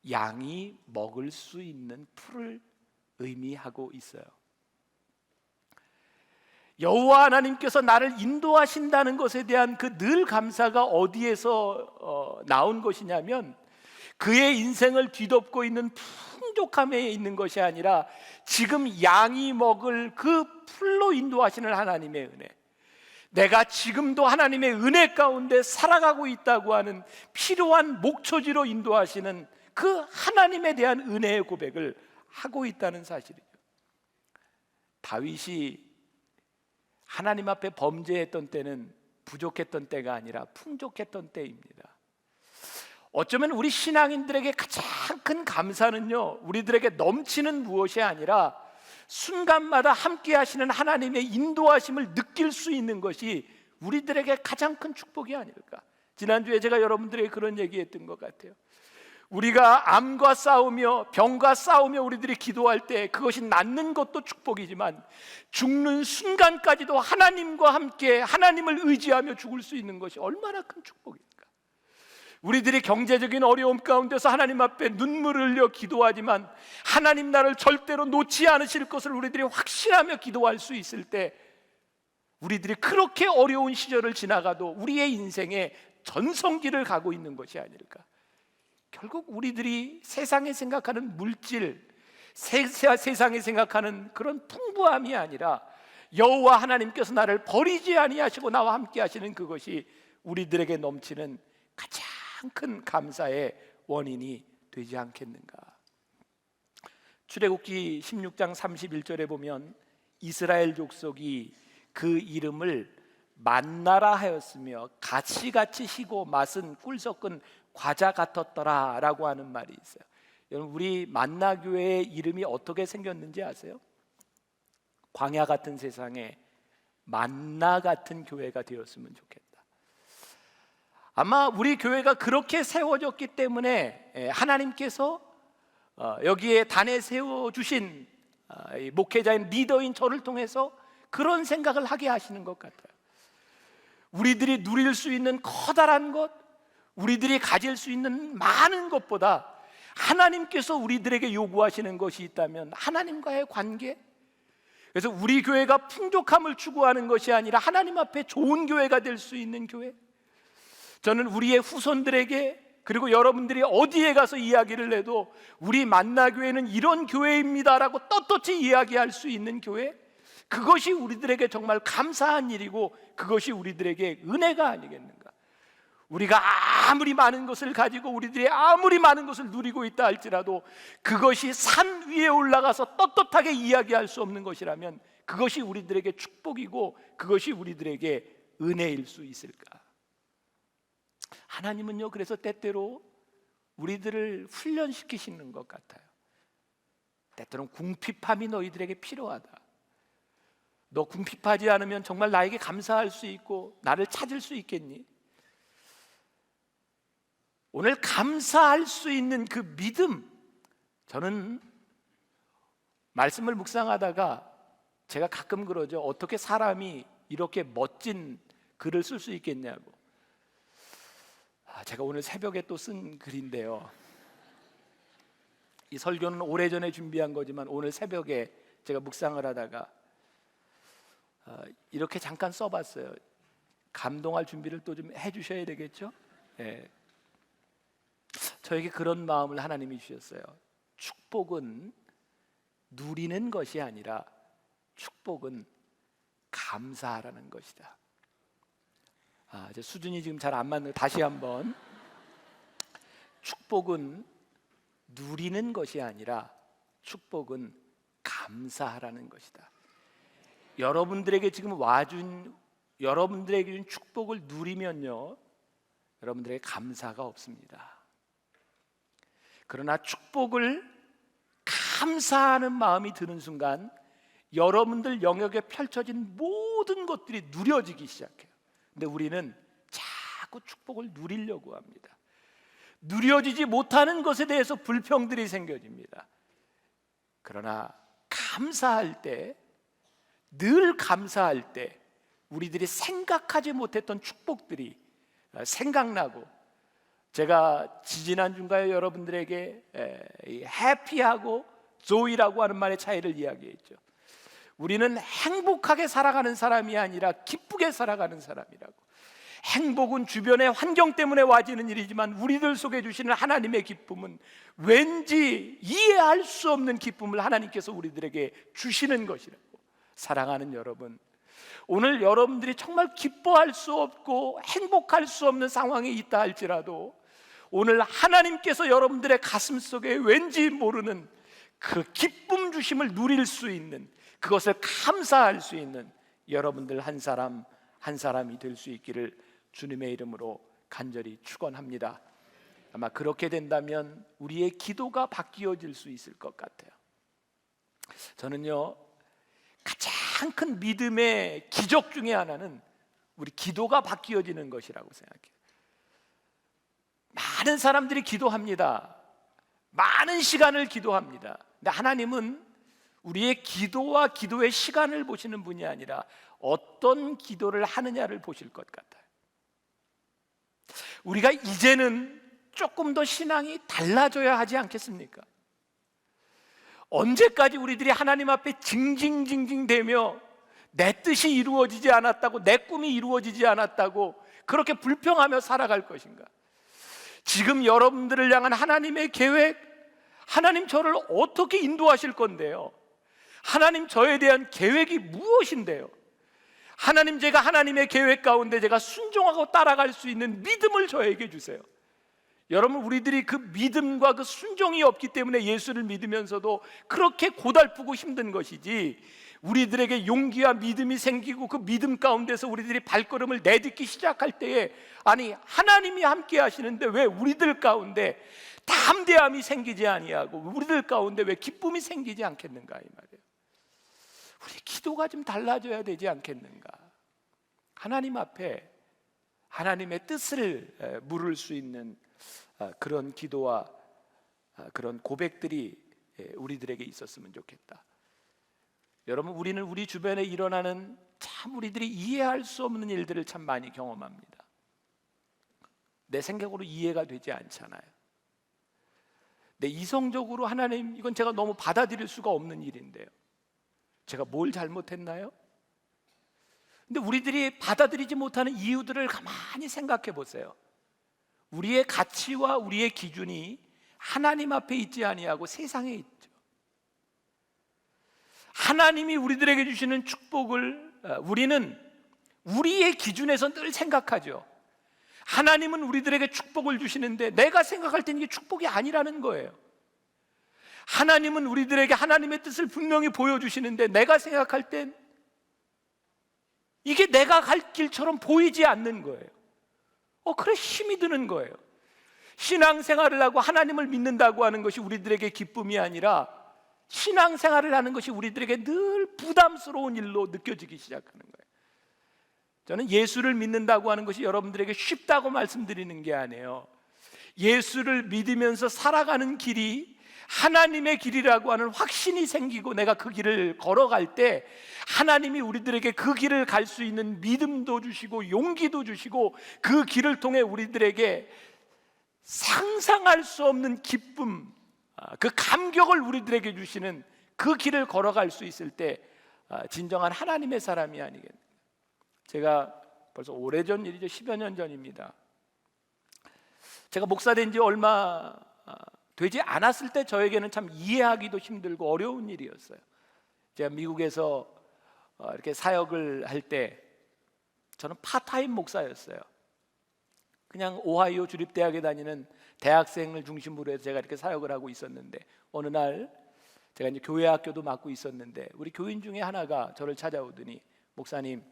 양이 먹을 수 있는 풀을 의미하고 있어요. 여호와 하나님께서 나를 인도하신다는 것에 대한 그 늘 감사가 어디에서 나온 것이냐면, 그의 인생을 뒤덮고 있는 풍족함에 있는 것이 아니라 지금 양이 먹을 그 풀로 인도하시는 하나님의 은혜, 내가 지금도 하나님의 은혜 가운데 살아가고 있다고 하는 필요한 목초지로 인도하시는 그 하나님에 대한 은혜의 고백을 하고 있다는 사실이죠. 다윗이 하나님 앞에 범죄했던 때는 부족했던 때가 아니라 풍족했던 때입니다. 어쩌면 우리 신앙인들에게 가장 큰 감사는요, 우리들에게 넘치는 무엇이 아니라 순간마다 함께 하시는 하나님의 인도하심을 느낄 수 있는 것이 우리들에게 가장 큰 축복이 아닐까. 지난주에 제가 여러분들에게 그런 얘기했던 것 같아요. 우리가 암과 싸우며 병과 싸우며 우리들이 기도할 때 그것이 낫는 것도 축복이지만, 죽는 순간까지도 하나님과 함께 하나님을 의지하며 죽을 수 있는 것이 얼마나 큰 축복일까. 우리들이 경제적인 어려움 가운데서 하나님 앞에 눈물을 흘려 기도하지만 하나님 나를 절대로 놓지 않으실 것을 우리들이 확신하며 기도할 수 있을 때, 우리들이 그렇게 어려운 시절을 지나가도 우리의 인생에 전성기를 가고 있는 것이 아닐까. 결국 우리들이 세상에 생각하는 물질, 세상에 생각하는 그런 풍부함이 아니라 여호와 하나님께서 나를 버리지 아니하시고 나와 함께 하시는 그것이 우리들에게 넘치는 가장 큰 감사의 원인이 되지 않겠는가. 출애굽기 16장 31절에 보면 이스라엘 족속이 그 이름을 만나라 하였으며 가시같이 시고 맛은 꿀 섞은 과자 같았더라 라고 하는 말이 있어요. 여러분, 우리 만나교회의 이름이 어떻게 생겼는지 아세요? 광야 같은 세상에 만나 같은 교회가 되었으면 좋겠다. 아마 우리 교회가 그렇게 세워졌기 때문에 하나님께서 여기에 단에 세워주신 목회자인 리더인 저를 통해서 그런 생각을 하게 하시는 것 같아요. 우리들이 누릴 수 있는 커다란 것, 우리들이 가질 수 있는 많은 것보다 하나님께서 우리들에게 요구하시는 것이 있다면 하나님과의 관계. 그래서 우리 교회가 풍족함을 추구하는 것이 아니라 하나님 앞에 좋은 교회가 될 수 있는 교회. 저는 우리의 후손들에게, 그리고 여러분들이 어디에 가서 이야기를 해도 우리 만나교회는 이런 교회입니다라고 떳떳이 이야기할 수 있는 교회, 그것이 우리들에게 정말 감사한 일이고 그것이 우리들에게 은혜가 아니겠는가. 우리가 아무리 많은 것을 가지고 우리들이 아무리 많은 것을 누리고 있다 할지라도 그것이 산 위에 올라가서 떳떳하게 이야기할 수 없는 것이라면 그것이 우리들에게 축복이고 그것이 우리들에게 은혜일 수 있을까. 하나님은요, 그래서 때때로 우리들을 훈련시키시는 것 같아요. 때때로는 궁핍함이 너희들에게 필요하다. 너 궁핍하지 않으면 정말 나에게 감사할 수 있고 나를 찾을 수 있겠니? 오늘 감사할 수 있는 그 믿음, 저는 말씀을 묵상하다가 제가 가끔 그러죠. 어떻게 사람이 이렇게 멋진 글을 쓸 수 있겠냐고. 제가 오늘 새벽에 또 쓴 글인데요, 이 설교는 오래전에 준비한 거지만 오늘 새벽에 제가 묵상을 하다가 이렇게 잠깐 써봤어요. 감동할 준비를 또 좀 해주셔야 되겠죠? 네. 저에게 그런 마음을 하나님이 주셨어요. 축복은 누리는 것이 아니라 축복은 감사하라는 것이다. 이제 수준이 지금 잘 안 맞는, 다시 한번. 축복은 누리는 것이 아니라 축복은 감사하라는 것이다. 여러분들에게 지금 여러분들에게 준 축복을 누리면요, 여러분들에게 감사가 없습니다. 그러나 축복을 감사하는 마음이 드는 순간 여러분들 영역에 펼쳐진 모든 것들이 누려지기 시작해요. 근데 우리는 자꾸 축복을 누리려고 합니다. 누려지지 못하는 것에 대해서 불평들이 생겨집니다. 그러나 감사할 때, 늘 감사할 때 우리들이 생각하지 못했던 축복들이 생각나고, 제가 지지난주인가요 여러분들에게 해피하고 조이라고 하는 말의 차이를 이야기했죠. 우리는 행복하게 살아가는 사람이 아니라 기쁘게 살아가는 사람이라고. 행복은 주변의 환경 때문에 와지는 일이지만 우리들 속에 주시는 하나님의 기쁨은 왠지 이해할 수 없는 기쁨을 하나님께서 우리들에게 주시는 것이라고. 사랑하는 여러분, 오늘 여러분들이 정말 기뻐할 수 없고 행복할 수 없는 상황에 있다 할지라도 오늘 하나님께서 여러분들의 가슴 속에 왠지 모르는 그 기쁨 주심을 누릴 수 있는, 그것을 감사할 수 있는 여러분들 한 사람 한 사람이 될 수 있기를 주님의 이름으로 간절히 축원합니다. 아마 그렇게 된다면 우리의 기도가 바뀌어질 수 있을 것 같아요. 저는요, 가장 큰 믿음의 기적 중에 하나는 우리 기도가 바뀌어지는 것이라고 생각해요. 많은 사람들이 기도합니다. 많은 시간을 기도합니다. 근데 하나님은 우리의 기도와 기도의 시간을 보시는 분이 아니라 어떤 기도를 하느냐를 보실 것 같아요. 우리가 이제는 조금 더 신앙이 달라져야 하지 않겠습니까? 언제까지 우리들이 하나님 앞에 징징징징대며 내 뜻이 이루어지지 않았다고, 내 꿈이 이루어지지 않았다고 그렇게 불평하며 살아갈 것인가? 지금 여러분들을 향한 하나님의 계획, 하나님 저를 어떻게 인도하실 건데요? 하나님 저에 대한 계획이 무엇인데요? 하나님, 제가 하나님의 계획 가운데 제가 순종하고 따라갈 수 있는 믿음을 저에게 주세요. 여러분, 우리들이 그 믿음과 그 순종이 없기 때문에 예수를 믿으면서도 그렇게 고달프고 힘든 것이지, 우리들에게 용기와 믿음이 생기고 그 믿음 가운데서 우리들이 발걸음을 내딛기 시작할 때에, 아니 하나님이 함께 하시는데 왜 우리들 가운데 담대함이 생기지 아니하고 우리들 가운데 왜 기쁨이 생기지 않겠는가, 이 말이에요. 우리 기도가 좀 달라져야 되지 않겠는가? 하나님 앞에 하나님의 뜻을 물을 수 있는 그런 기도와 그런 고백들이 우리들에게 있었으면 좋겠다. 여러분, 우리는 우리 주변에 일어나는 참 우리들이 이해할 수 없는 일들을 참 많이 경험합니다. 내 생각으로 이해가 되지 않잖아요. 내 이성적으로 하나님, 이건 제가 너무 받아들일 수가 없는 일인데요. 제가 뭘 잘못했나요? 근데 우리들이 받아들이지 못하는 이유들을 가만히 생각해 보세요. 우리의 가치와 우리의 기준이 하나님 앞에 있지 아니하고 세상에 있죠. 하나님이 우리들에게 주시는 축복을 우리는 우리의 기준에서 늘 생각하죠. 하나님은 우리들에게 축복을 주시는데 내가 생각할 땐 이게 축복이 아니라는 거예요. 하나님은 우리들에게 하나님의 뜻을 분명히 보여주시는데 내가 생각할 땐 이게 내가 갈 길처럼 보이지 않는 거예요. 그래 힘이 드는 거예요. 신앙생활을 하고 하나님을 믿는다고 하는 것이 우리들에게 기쁨이 아니라 신앙생활을 하는 것이 우리들에게 늘 부담스러운 일로 느껴지기 시작하는 거예요. 저는 예수를 믿는다고 하는 것이 여러분들에게 쉽다고 말씀드리는 게 아니에요. 예수를 믿으면서 살아가는 길이 하나님의 길이라고 하는 확신이 생기고 내가 그 길을 걸어갈 때 하나님이 우리들에게 그 길을 갈 수 있는 믿음도 주시고 용기도 주시고 그 길을 통해 우리들에게 상상할 수 없는 기쁨, 그 감격을 우리들에게 주시는 그 길을 걸어갈 수 있을 때 진정한 하나님의 사람이 아니겠는가. 제가 벌써 오래전 일이죠. 10여 년 전입니다. 제가 목사 된 지 얼마 되지 않았을 때 저에게는 참 이해하기도 힘들고 어려운 일이었어요. 제가 미국에서 이렇게 사역을 할 때 저는 파타임 목사였어요. 그냥 오하이오 주립대학에 다니는 대학생을 중심으로 해서 제가 이렇게 사역을 하고 있었는데, 어느 날 제가 이제 교회 학교도 맡고 있었는데 우리 교인 중에 하나가 저를 찾아오더니, 목사님,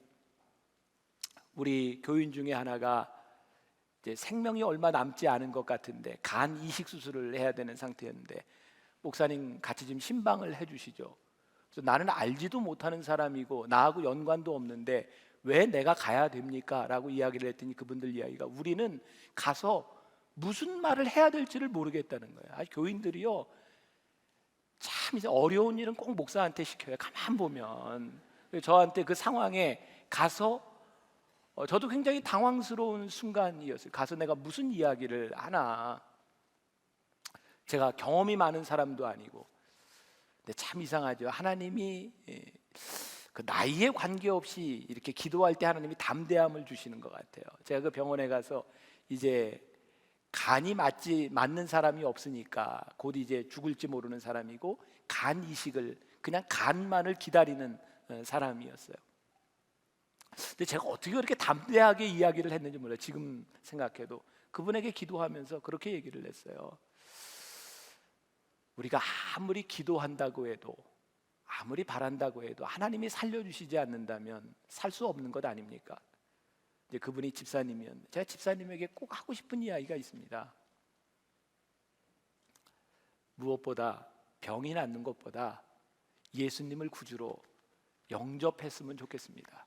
우리 교인 중에 하나가 이제 생명이 얼마 남지 않은 것 같은데 간 이식 수술을 해야 되는 상태였는데 목사님 같이 좀 신방을 해주시죠. 그래서 나는 알지도 못하는 사람이고 나하고 연관도 없는데 왜 내가 가야 됩니까? 라고 이야기를 했더니 그분들 이야기가, 우리는 가서 무슨 말을 해야 될지를 모르겠다는 거예요. 교인들이요, 참 이제 어려운 일은 꼭 목사한테 시켜요. 가만 보면 저한테 그 상황에 가서 저도 굉장히 당황스러운 순간이었어요. 가서 내가 무슨 이야기를 하나, 제가 경험이 많은 사람도 아니고. 근데 참 이상하죠. 하나님이 그 나이에 관계없이 이렇게 기도할 때 하나님이 담대함을 주시는 것 같아요. 제가 그 병원에 가서 이제 간이 맞는 사람이 없으니까 곧 이제 죽을지 모르는 사람이고, 간 이식을 그냥 간만을 기다리는 사람이었어요. 근데 제가 어떻게 그렇게 담대하게 이야기를 했는지 몰라요. 지금 생각해도 그분에게 기도하면서 그렇게 얘기를 했어요. 우리가 아무리 기도한다고 해도, 아무리 바란다고 해도 하나님이 살려주시지 않는다면 살 수 없는 것 아닙니까? 이제 그분이 집사님이었는데, 제가 집사님에게 꼭 하고 싶은 이야기가 있습니다. 무엇보다 병이 낫는 것보다 예수님을 구주로 영접했으면 좋겠습니다.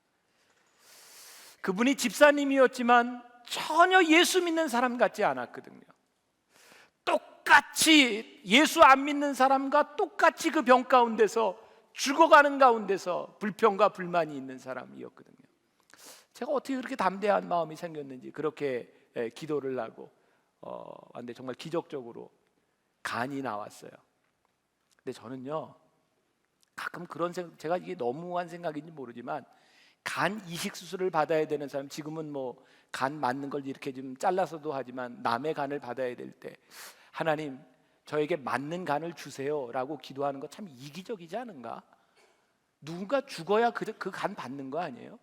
그분이 집사님이었지만 전혀 예수 믿는 사람 같지 않았거든요. 똑같이 예수 안 믿는 사람과 똑같이 그 병 가운데서 죽어가는 가운데서 불평과 불만이 있는 사람이었거든요. 제가 어떻게 그렇게 담대한 마음이 생겼는지 그렇게 기도를 하고 근데 정말 기적적으로 간이 나왔어요. 근데 저는요, 가끔 그런 생각, 제가 이게 너무한 생각인지 모르지만 간 이식 수술을 받아야 되는 사람, 지금은 뭐 간 맞는 걸 이렇게 좀 잘라서도 하지만 남의 간을 받아야 될 때, 하나님 저에게 맞는 간을 주세요라고 기도하는 거 참 이기적이지 않은가? 누군가 죽어야 그 간 받는 거 아니에요?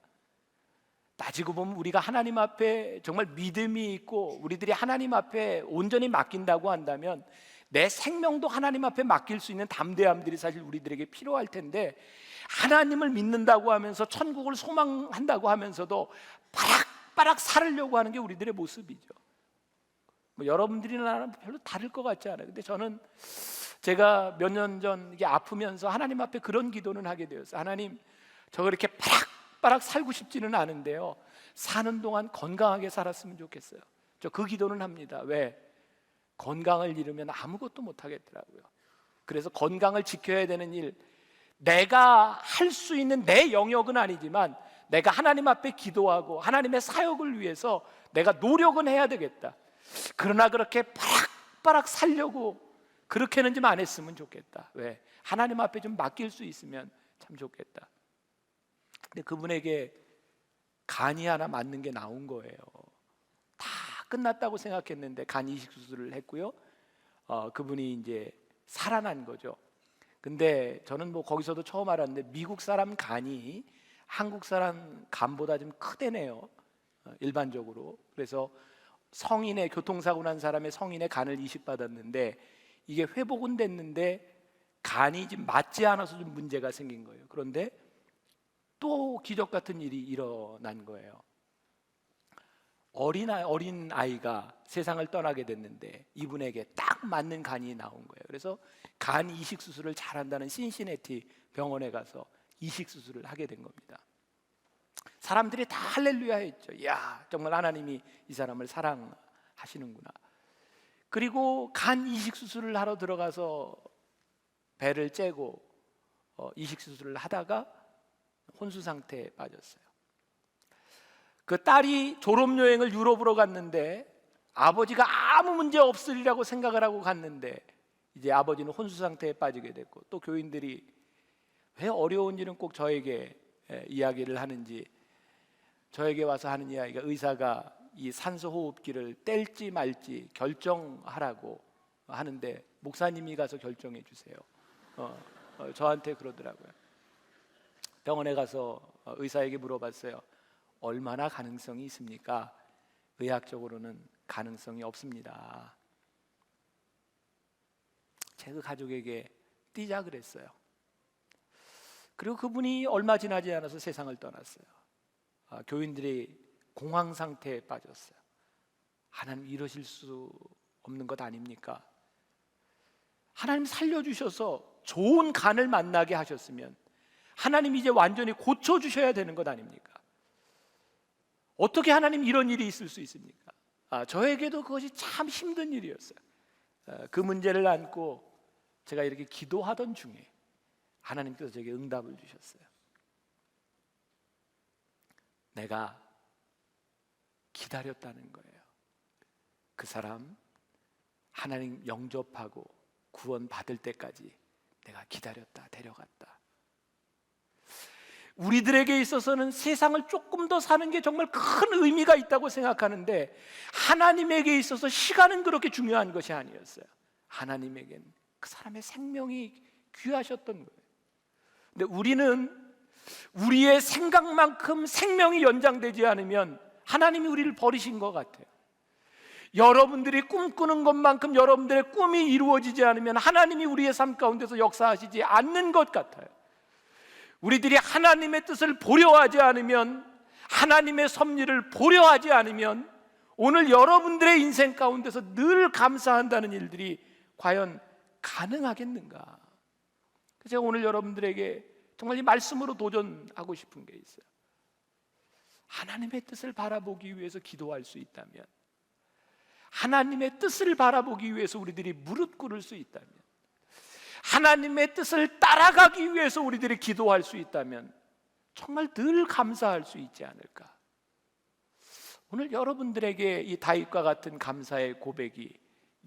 따지고 보면 우리가 하나님 앞에 정말 믿음이 있고 우리들이 하나님 앞에 온전히 맡긴다고 한다면 내 생명도 하나님 앞에 맡길 수 있는 담대함들이 사실 우리들에게 필요할 텐데, 하나님을 믿는다고 하면서 천국을 소망한다고 하면서도 바락바락 살으려고 하는 게 우리들의 모습이죠. 뭐 여러분들이나 나는 별로 다를 것 같지 않아요. 근데 저는 제가 몇 년 전 이게 아프면서 하나님 앞에 그런 기도는 하게 되었어요. 하나님, 저 그렇게 바락바락 살고 싶지는 않은데요, 사는 동안 건강하게 살았으면 좋겠어요. 저 그 기도는 합니다. 왜? 건강을 잃으면 아무것도 못 하겠더라고요. 그래서 건강을 지켜야 되는 일, 내가 할 수 있는 내 영역은 아니지만 내가 하나님 앞에 기도하고 하나님의 사역을 위해서 내가 노력은 해야 되겠다. 그러나 그렇게 바락바락 살려고 그렇게는 좀 안 했으면 좋겠다. 왜? 하나님 앞에 좀 맡길 수 있으면 참 좋겠다. 근데 그분에게 간이 하나 맞는 게 나온 거예요. 다 끝났다고 생각했는데 간 이식 수술을 했고요. 그분이 이제 살아난 거죠. 근데 저는 뭐 거기서도 처음 알았는데 미국 사람 간이 한국 사람 간보다 좀 크대네요. 일반적으로. 그래서 성인의 교통사고 난 사람의 성인의 간을 이식받았는데 이게 회복은 됐는데 간이 지금 맞지 않아서 좀 문제가 생긴 거예요. 그런데 또 기적 같은 일이 일어난 거예요. 어린 아이가 세상을 떠나게 됐는데 이분에게 딱 맞는 간이 나온 거예요. 그래서 간 이식 수술을 잘한다는 신시내티 병원에 가서 이식 수술을 하게 된 겁니다. 사람들이 다 할렐루야 했죠. 야, 정말 하나님이 이 사람을 사랑하시는구나. 그리고 간 이식 수술을 하러 들어가서 배를 째고 이식 수술을 하다가 혼수 상태에 빠졌어요. 그 딸이 졸업여행을 유럽으로 갔는데 아버지가 아무 문제 없으리라고 생각을 하고 갔는데 이제 아버지는 혼수 상태에 빠지게 됐고, 또 교인들이 왜 어려운 일은 꼭 저에게 이야기를 하는지, 저에게 와서 하는 이야기가 의사가 이 산소호흡기를 뗄지 말지 결정하라고 하는데 목사님이 가서 결정해 주세요. 저한테 그러더라고요. 병원에 가서 의사에게 물어봤어요. 얼마나 가능성이 있습니까? 의학적으로는 가능성이 없습니다. 제가 가족에게 뛰자 그랬어요. 그리고 그분이 얼마 지나지 않아서 세상을 떠났어요. 교인들이 공황 상태에 빠졌어요. 하나님 이러실 수 없는 것 아닙니까? 하나님 살려주셔서 좋은 간을 만나게 하셨으면 하나님 이제 완전히 고쳐주셔야 되는 것 아닙니까? 어떻게 하나님 이런 일이 있을 수 있습니까? 저에게도 그것이 참 힘든 일이었어요. 그 문제를 안고 제가 이렇게 기도하던 중에 하나님께서 제게 응답을 주셨어요. 내가 기다렸다는 거예요. 그 사람 하나님 영접하고 구원 받을 때까지 내가 기다렸다, 데려갔다. 우리들에게 있어서는 세상을 조금 더 사는 게 정말 큰 의미가 있다고 생각하는데 하나님에게 있어서 시간은 그렇게 중요한 것이 아니었어요. 하나님에겐 그 사람의 생명이 귀하셨던 거예요. 근데 우리는 우리의 생각만큼 생명이 연장되지 않으면 하나님이 우리를 버리신 것 같아요. 여러분들이 꿈꾸는 것만큼 여러분들의 꿈이 이루어지지 않으면 하나님이 우리의 삶 가운데서 역사하시지 않는 것 같아요. 우리들이 하나님의 뜻을 보려 하지 않으면, 하나님의 섭리를 보려 하지 않으면 오늘 여러분들의 인생 가운데서 늘 감사한다는 일들이 과연 가능하겠는가? 제가 오늘 여러분들에게 정말 이 말씀으로 도전하고 싶은 게 있어요. 하나님의 뜻을 바라보기 위해서 기도할 수 있다면, 하나님의 뜻을 바라보기 위해서 우리들이 무릎 꿇을 수 있다면, 하나님의 뜻을 따라가기 위해서 우리들이 기도할 수 있다면 정말 늘 감사할 수 있지 않을까? 오늘 여러분들에게 이 다윗과 같은 감사의 고백이,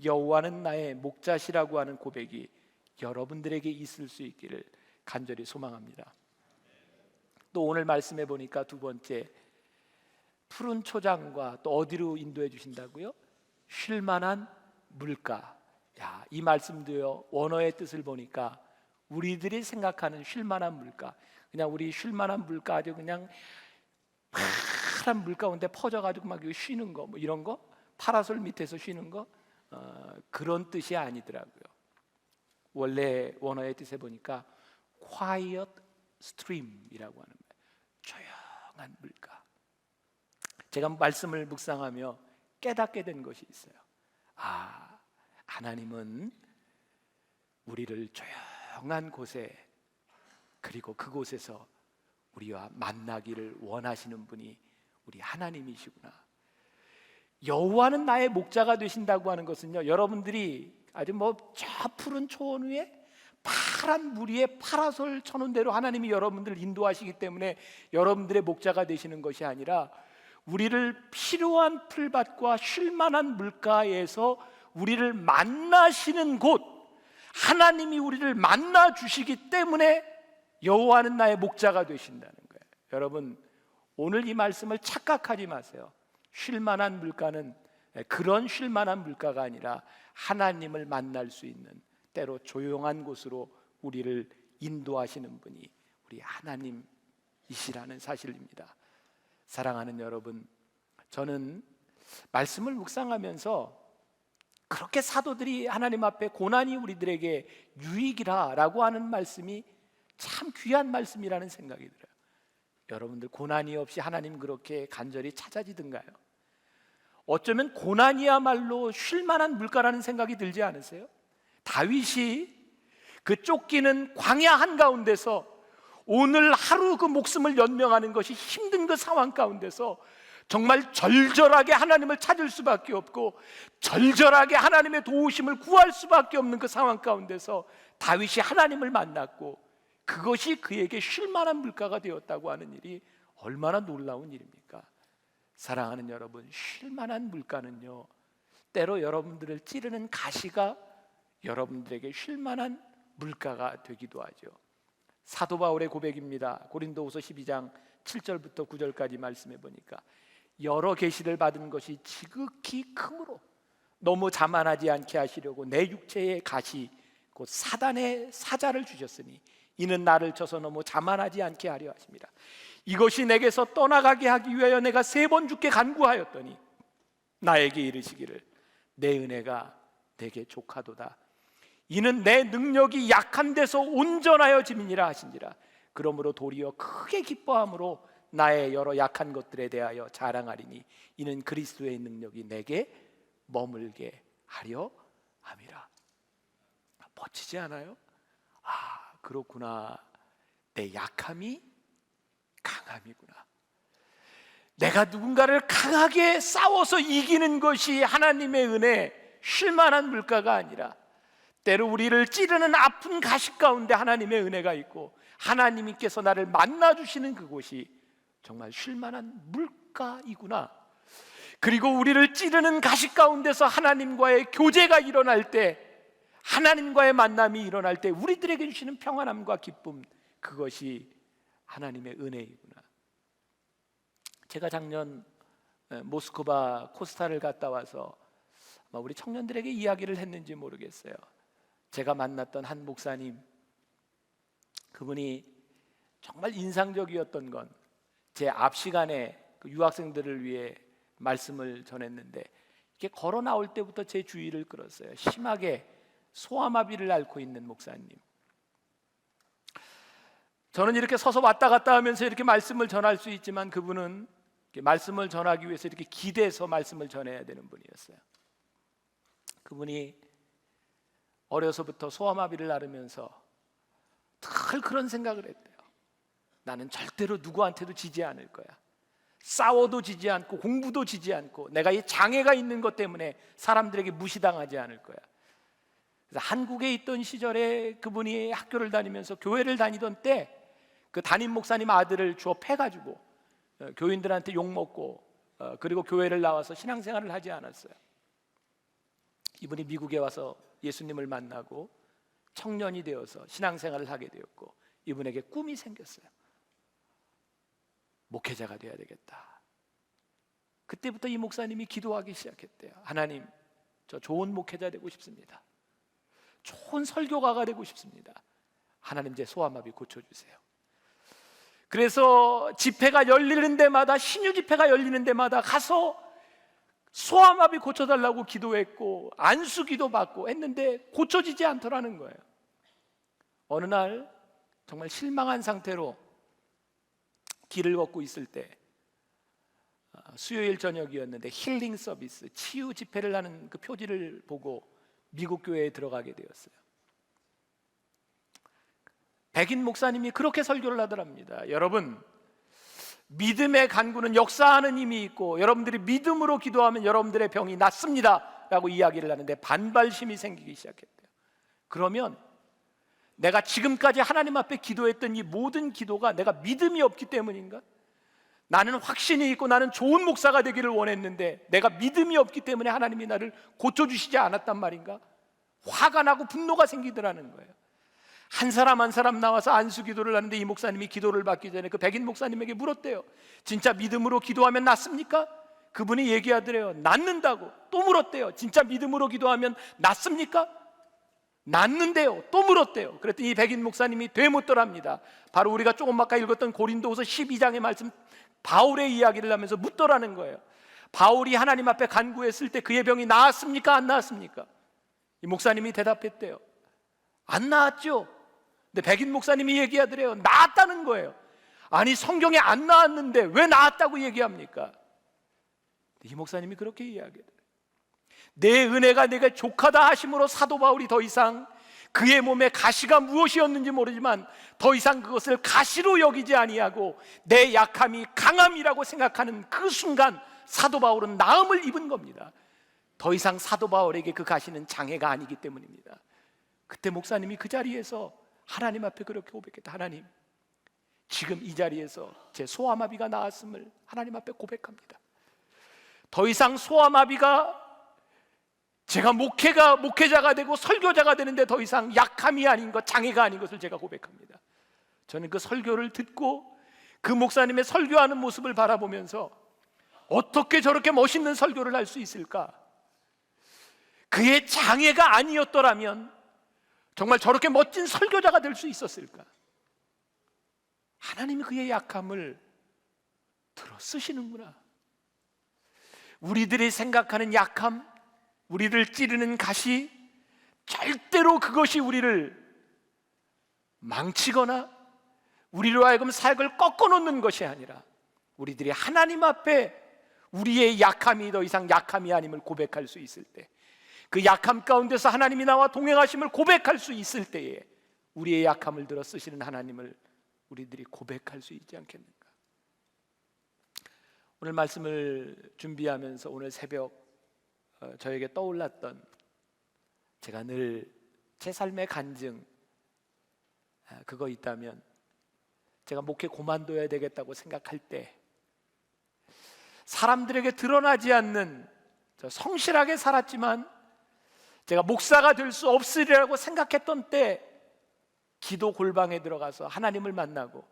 여호와는 나의 목자시라고 하는 고백이 여러분들에게 있을 수 있기를 간절히 소망합니다. 또 오늘 말씀해 보니까 두 번째, 푸른 초장과 또 어디로 인도해 주신다고요? 쉴만한 물가. 이 말씀도요, 원어의 뜻을 보니까 우리들이 생각하는 쉴만한 물가, 그냥 우리 쉴만한 물가 아주 그냥 파란 물 가운데 퍼져가지고 막 쉬는 거, 뭐 이런 거, 파라솔 밑에서 쉬는 거, 그런 뜻이 아니더라고요. 원래 원어의 뜻에 보니까 quiet stream이라고 하는 거예요. 조용한 물가. 제가 말씀을 묵상하며 깨닫게 된 것이 있어요. 하나님은 우리를 조용한 곳에, 그리고 그곳에서 우리와 만나기를 원하시는 분이 우리 하나님이시구나. 여호와는 나의 목자가 되신다고 하는 것은요, 여러분들이 아주 저 푸른 초원 위에 파란 물 위에 파라솔 쳐놓은 대로 하나님이 여러분들을 인도하시기 때문에 여러분들의 목자가 되시는 것이 아니라 우리를 필요한 풀밭과 쉴만한 물가에서 우리를 만나시는 곳, 하나님이 우리를 만나 주시기 때문에 여호와는 나의 목자가 되신다는 거예요. 여러분, 오늘 이 말씀을 착각하지 마세요. 쉴만한 물가는 그런 쉴만한 물가가 아니라 하나님을 만날 수 있는, 때로 조용한 곳으로 우리를 인도하시는 분이 우리 하나님이시라는 사실입니다. 사랑하는 여러분, 저는 말씀을 묵상하면서 그렇게 사도들이 하나님 앞에 고난이 우리들에게 유익이라라고 하는 말씀이 참 귀한 말씀이라는 생각이 들어요. 여러분들 고난이 없이 하나님 그렇게 간절히 찾아지던가요? 어쩌면 고난이야말로 쉴만한 물가라는 생각이 들지 않으세요? 다윗이 그 쫓기는 광야 한가운데서 오늘 하루 그 목숨을 연명하는 것이 힘든 그 상황 가운데서 정말 절절하게 하나님을 찾을 수밖에 없고 절절하게 하나님의 도우심을 구할 수밖에 없는 그 상황 가운데서 다윗이 하나님을 만났고 그것이 그에게 쉴만한 물가가 되었다고 하는 일이 얼마나 놀라운 일입니까? 사랑하는 여러분, 쉴만한 물가는요, 때로 여러분들을 찌르는 가시가 여러분들에게 쉴만한 물가가 되기도 하죠. 사도 바울의 고백입니다. 고린도후서 12장 7절부터 9절까지 말씀해 보니까 여러 계시를 받은 것이 지극히 크므로 너무 자만하지 않게 하시려고 내 육체의 가시 곧 사단의 사자를 주셨으니 이는 나를 쳐서 너무 자만하지 않게 하려 하십니다. 이것이 내게서 떠나가게 하기 위하여 내가 3번 주께 간구하였더니 나에게 이르시기를 내 은혜가 내게 족하도다. 이는 내 능력이 약한 데서 온전하여 짐이니라 하신지라. 그러므로 도리어 크게 기뻐함으로 나의 여러 약한 것들에 대하여 자랑하리니 이는 그리스도의 능력이 내게 머물게 하려 함이라. 멋지지 않아요? 아, 그렇구나. 내 약함이 강함이구나. 내가 누군가를 강하게 싸워서 이기는 것이 하나님의 은혜, 쉴만한 물가가 아니라 때로 우리를 찌르는 아픈 가시 가운데 하나님의 은혜가 있고 하나님께서 나를 만나주시는 그곳이 정말 쉴만한 물가이구나. 그리고 우리를 찌르는 가시 가운데서 하나님과의 교제가 일어날 때, 하나님과의 만남이 일어날 때 우리들에게 주시는 평안함과 기쁨, 그것이 하나님의 은혜이구나. 제가 작년 모스크바 코스타를 갔다 와서 아마 우리 청년들에게 이야기를 했는지 모르겠어요. 제가 만났던 한 목사님, 그분이 정말 인상적이었던 건 제 앞 시간에 그 유학생들을 위해 말씀을 전했는데 이렇게 걸어 나올 때부터 제 주의를 끌었어요. 심하게 소아마비를 앓고 있는 목사님. 저는 이렇게 서서 왔다 갔다 하면서 이렇게 말씀을 전할 수 있지만 그분은 이렇게 말씀을 전하기 위해서 이렇게 기대서 말씀을 전해야 되는 분이었어요. 그분이 어려서부터 소아마비를 앓으면서 늘 그런 생각을 했대요. 나는 절대로 누구한테도 지지 않을 거야. 싸워도 지지 않고 공부도 지지 않고 내가 이 장애가 있는 것 때문에 사람들에게 무시당하지 않을 거야. 그래서 한국에 있던 시절에 그분이 학교를 다니면서 교회를 다니던 때 그 담임 목사님 아들을 주워 패가지고 교인들한테 욕먹고 그리고 교회를 나와서 신앙생활을 하지 않았어요. 이분이 미국에 와서 예수님을 만나고 청년이 되어서 신앙생활을 하게 되었고 이분에게 꿈이 생겼어요. 목회자가 되어야 되겠다. 그때부터 이 목사님이 기도하기 시작했대요. 하나님, 저 좋은 목회자 되고 싶습니다. 좋은 설교가가 되고 싶습니다. 하나님, 제 소아마비 고쳐주세요. 그래서 집회가 열리는 데마다, 신유 집회가 열리는 데마다 가서 소아마비 고쳐달라고 기도했고 안수기도 받고 했는데 고쳐지지 않더라는 거예요. 어느 날 정말 실망한 상태로 길을 걷고 있을 때 수요일 저녁이었는데 힐링 서비스, 치유 집회를 하는 그 표지를 보고 미국 교회에 들어가게 되었어요. 백인 목사님이 그렇게 설교를 하더랍니다. 여러분, 믿음의 간구는 역사하는 힘이 있고 여러분들이 믿음으로 기도하면 여러분들의 병이 낫습니다 라고 이야기를 하는데 반발심이 생기기 시작했대요. 그러면 내가 지금까지 하나님 앞에 기도했던 이 모든 기도가 내가 믿음이 없기 때문인가? 나는 확신이 있고 나는 좋은 목사가 되기를 원했는데 내가 믿음이 없기 때문에 하나님이 나를 고쳐주시지 않았단 말인가? 화가 나고 분노가 생기더라는 거예요. 한 사람 한 사람 나와서 안수 기도를 하는데 이 목사님이 기도를 받기 전에 그 백인 목사님에게 물었대요. 진짜 믿음으로 기도하면 낫습니까? 그분이 얘기하더래요. 낫는다고. 또 물었대요. 진짜 믿음으로 기도하면 낫습니까? 낫는데요. 또 물었대요. 그랬더니 이 백인 목사님이 되묻더랍니다. 바로 우리가 조금 아까 읽었던 고린도후서 12장의 말씀, 바울의 이야기를 하면서 묻더라는 거예요. 바울이 하나님 앞에 간구했을 때 그의 병이 나았습니까? 안 나았습니까? 이 목사님이 대답했대요. 안 나았죠. 근데 백인 목사님이 얘기하더래요. 나았다는 거예요. 아니, 성경에 안 나았는데 왜 나았다고 얘기합니까? 이 목사님이 그렇게 이야기하더래요. 내 은혜가 내게 족하다 하심으로 사도 바울이 더 이상 그의 몸에 가시가 무엇이었는지 모르지만 더 이상 그것을 가시로 여기지 아니하고 내 약함이 강함이라고 생각하는 그 순간 사도 바울은 나음을 입은 겁니다. 더 이상 사도 바울에게 그 가시는 장애가 아니기 때문입니다. 그때 목사님이 그 자리에서 하나님 앞에 그렇게 고백했다. 하나님, 지금 이 자리에서 제 소아마비가 나았음을 하나님 앞에 고백합니다. 더 이상 소아마비가 제가 목회자가 되고 설교자가 되는데 더 이상 약함이 아닌 것, 장애가 아닌 것을 제가 고백합니다. 저는 그 설교를 듣고 그 목사님의 설교하는 모습을 바라보면서 어떻게 저렇게 멋있는 설교를 할 수 있을까? 그의 장애가 아니었더라면 정말 저렇게 멋진 설교자가 될 수 있었을까? 하나님이 그의 약함을 들어 쓰시는구나. 우리들이 생각하는 약함, 우리를 찌르는 가시, 절대로 그것이 우리를 망치거나 우리로 하여금 사역을 꺾어놓는 것이 아니라 우리들이 하나님 앞에 우리의 약함이 더 이상 약함이 아님을 고백할 수 있을 때, 그 약함 가운데서 하나님이 나와 동행하심을 고백할 수 있을 때에 우리의 약함을 들어 쓰시는 하나님을 우리들이 고백할 수 있지 않겠는가? 오늘 말씀을 준비하면서 오늘 새벽 저에게 떠올랐던, 제가 늘 제 삶의 간증 그거 있다면 제가 목회 그만둬야 되겠다고 생각할 때 사람들에게 드러나지 않는, 성실하게 살았지만 제가 목사가 될 수 없으리라고 생각했던 때 기도 골방에 들어가서 하나님을 만나고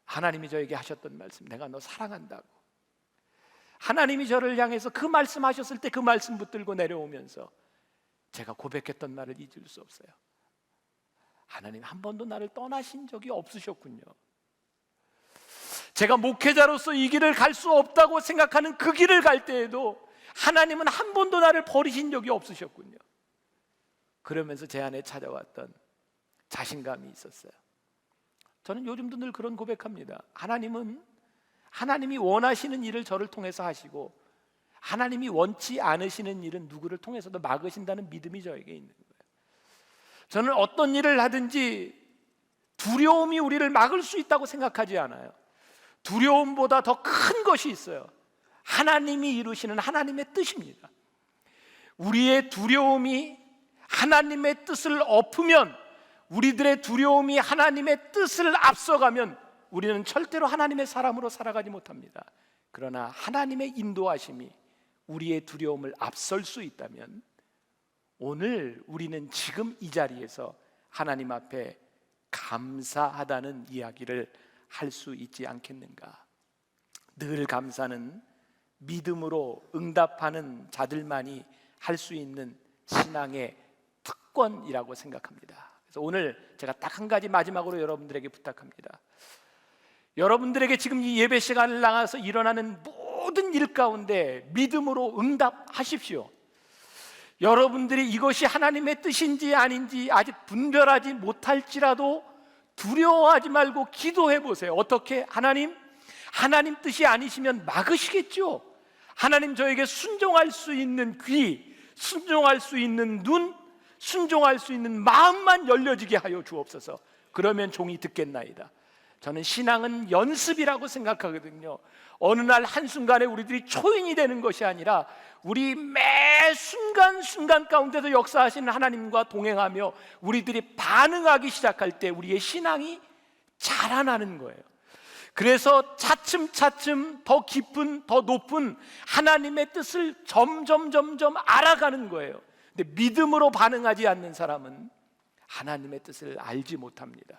하나님이 저에게 하셨던 말씀, 내가 너 사랑한다고. 하나님이 저를 향해서 그 말씀하셨을 때 그 말씀 붙들고 내려오면서 제가 고백했던 말을 잊을 수 없어요. 하나님 한 번도 나를 떠나신 적이 없으셨군요. 제가 목회자로서 이 길을 갈 수 없다고 생각하는 그 길을 갈 때에도 하나님은 한 번도 나를 버리신 적이 없으셨군요. 그러면서 제 안에 찾아왔던 자신감이 있었어요. 저는 요즘도 늘 그런 고백합니다. 하나님이 원하시는 일을 저를 통해서 하시고 하나님이 원치 않으시는 일은 누구를 통해서도 막으신다는 믿음이 저에게 있는 거예요. 저는 어떤 일을 하든지 두려움이 우리를 막을 수 있다고 생각하지 않아요. 두려움보다 더 큰 것이 있어요. 하나님이 이루시는 하나님의 뜻입니다. 우리의 두려움이 하나님의 뜻을 엎으면, 우리들의 두려움이 하나님의 뜻을 앞서가면 우리는 절대로 하나님의 사람으로 살아가지 못합니다. 그러나 하나님의 인도하심이 우리의 두려움을 앞설 수 있다면 오늘 우리는 지금 이 자리에서 하나님 앞에 감사하다는 이야기를 할 수 있지 않겠는가? 늘 감사는 믿음으로 응답하는 자들만이 할 수 있는 신앙의 특권이라고 생각합니다. 그래서 오늘 제가 딱 한 가지 마지막으로 여러분들에게 부탁합니다. 여러분들에게 지금 이 예배 시간을 나가서 일어나는 모든 일 가운데 믿음으로 응답하십시오. 여러분들이 이것이 하나님의 뜻인지 아닌지 아직 분별하지 못할지라도 두려워하지 말고 기도해 보세요. 어떻게? 하나님 뜻이 아니시면 막으시겠죠. 하나님 저에게 순종할 수 있는 귀, 순종할 수 있는 눈, 순종할 수 있는 마음만 열려지게 하여 주옵소서. 그러면 종이 듣겠나이다. 저는 신앙은 연습이라고 생각하거든요. 어느 날 한순간에 우리들이 초인이 되는 것이 아니라 우리 매 순간순간 가운데서 역사하시는 하나님과 동행하며 우리들이 반응하기 시작할 때 우리의 신앙이 자라나는 거예요. 그래서 차츰차츰 더 깊은, 더 높은 하나님의 뜻을 점점 알아가는 거예요. 근데 믿음으로 반응하지 않는 사람은 하나님의 뜻을 알지 못합니다.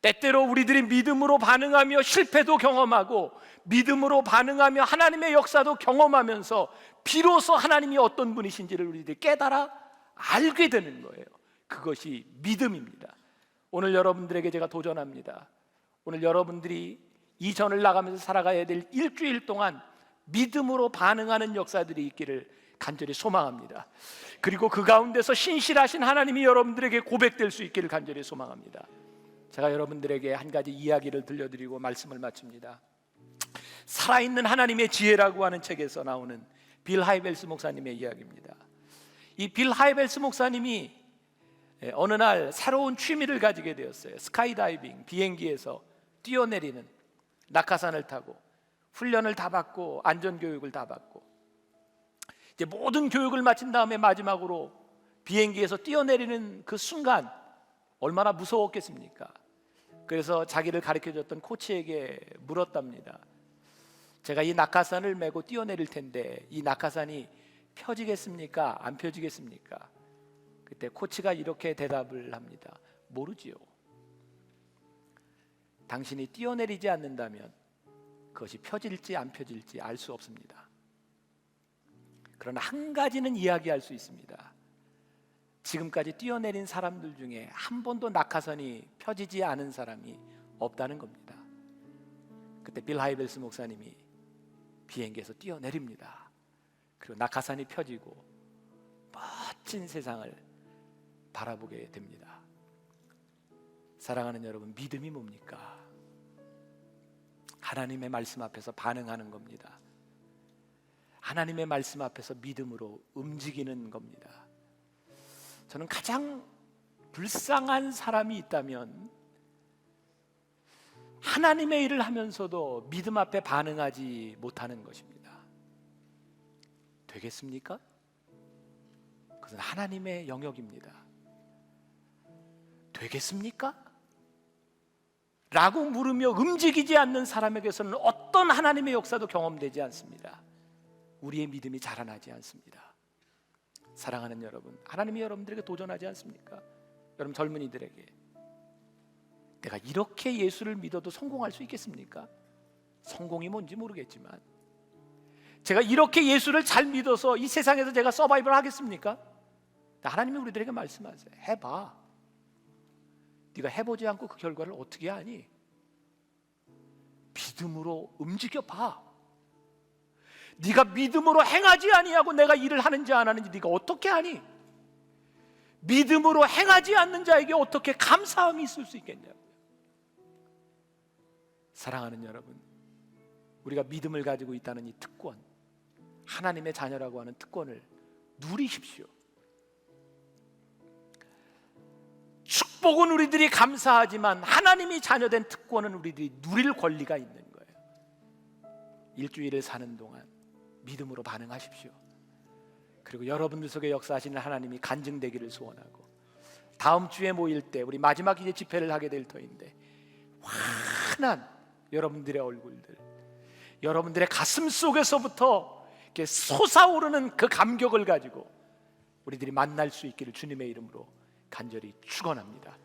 때때로 우리들이 믿음으로 반응하며 실패도 경험하고 믿음으로 반응하며 하나님의 역사도 경험하면서 비로소 하나님이 어떤 분이신지를 우리들이 깨달아 알게 되는 거예요. 그것이 믿음입니다. 오늘 여러분들에게 제가 도전합니다. 오늘 여러분들이 이 전을 나가면서 살아가야 될 일주일 동안 믿음으로 반응하는 역사들이 있기를 간절히 소망합니다. 그리고 그 가운데서 신실하신 하나님이 여러분들에게 고백될 수 있기를 간절히 소망합니다. 제가 여러분들에게 한 가지 이야기를 들려드리고 말씀을 마칩니다. 살아있는 하나님의 지혜라고 하는 책에서 나오는 빌 하이벨스 목사님의 이야기입니다. 이 빌 하이벨스 목사님이 어느 날 새로운 취미를 가지게 되었어요. 스카이다이빙, 비행기에서 뛰어내리는, 낙하산을 타고 훈련을 다 받고 안전교육을 다 받고 이제 모든 교육을 마친 다음에 마지막으로 비행기에서 뛰어내리는 그 순간 얼마나 무서웠겠습니까? 그래서 자기를 가르쳐줬던 코치에게 물었답니다. 제가 이 낙하산을 메고 뛰어내릴 텐데 이 낙하산이 펴지겠습니까? 안 펴지겠습니까? 그때 코치가 이렇게 대답을 합니다. 모르지요. 당신이 뛰어내리지 않는다면 그것이 펴질지 안 펴질지 알 수 없습니다. 그러나 한 가지는 이야기할 수 있습니다. 지금까지 뛰어내린 사람들 중에 한 번도 낙하산이 펴지지 않은 사람이 없다는 겁니다. 그때 빌 하이벨스 목사님이 비행기에서 뛰어내립니다. 그리고 낙하산이 펴지고 멋진 세상을 바라보게 됩니다. 사랑하는 여러분, 믿음이 뭡니까? 하나님의 말씀 앞에서 반응하는 겁니다. 하나님의 말씀 앞에서 믿음으로 움직이는 겁니다. 저는 가장 불쌍한 사람이 있다면 하나님의 일을 하면서도 믿음 앞에 반응하지 못하는 것입니다. 되겠습니까? 그것은 하나님의 영역입니다. 되겠습니까? 라고 물으며 움직이지 않는 사람에게서는 어떤 하나님의 역사도 경험되지 않습니다. 우리의 믿음이 자라나지 않습니다. 사랑하는 여러분, 하나님이 여러분들에게 도전하지 않습니까? 여러분 젊은이들에게 내가 이렇게 예수를 믿어도 성공할 수 있겠습니까? 성공이 뭔지 모르겠지만 제가 이렇게 예수를 잘 믿어서 이 세상에서 제가 서바이벌 하겠습니까? 하나님이 우리들에게 말씀하세요. 해봐. 네가 해보지 않고 그 결과를 어떻게 아니? 믿음으로 움직여봐. 네가 믿음으로 행하지 아니하고 내가 일을 하는지 안 하는지 네가 어떻게 아니? 믿음으로 행하지 않는 자에게 어떻게 감사함이 있을 수 있겠냐고요. 사랑하는 여러분, 우리가 믿음을 가지고 있다는 이 특권, 하나님의 자녀라고 하는 특권을 누리십시오. 축복은 우리들이 감사하지만 하나님이 자녀된 특권은 우리들이 누릴 권리가 있는 거예요. 일주일을 사는 동안 믿음으로 반응하십시오. 그리고 여러분들 속에 역사하시는 하나님이 간증되기를 소원하고, 다음 주에 모일 때 우리 마지막 이제 집회를 하게 될 터인데 환한 여러분들의 얼굴들, 여러분들의 가슴 속에서부터 이렇게 솟아오르는 그 감격을 가지고 우리들이 만날 수 있기를 주님의 이름으로 간절히 축원합니다.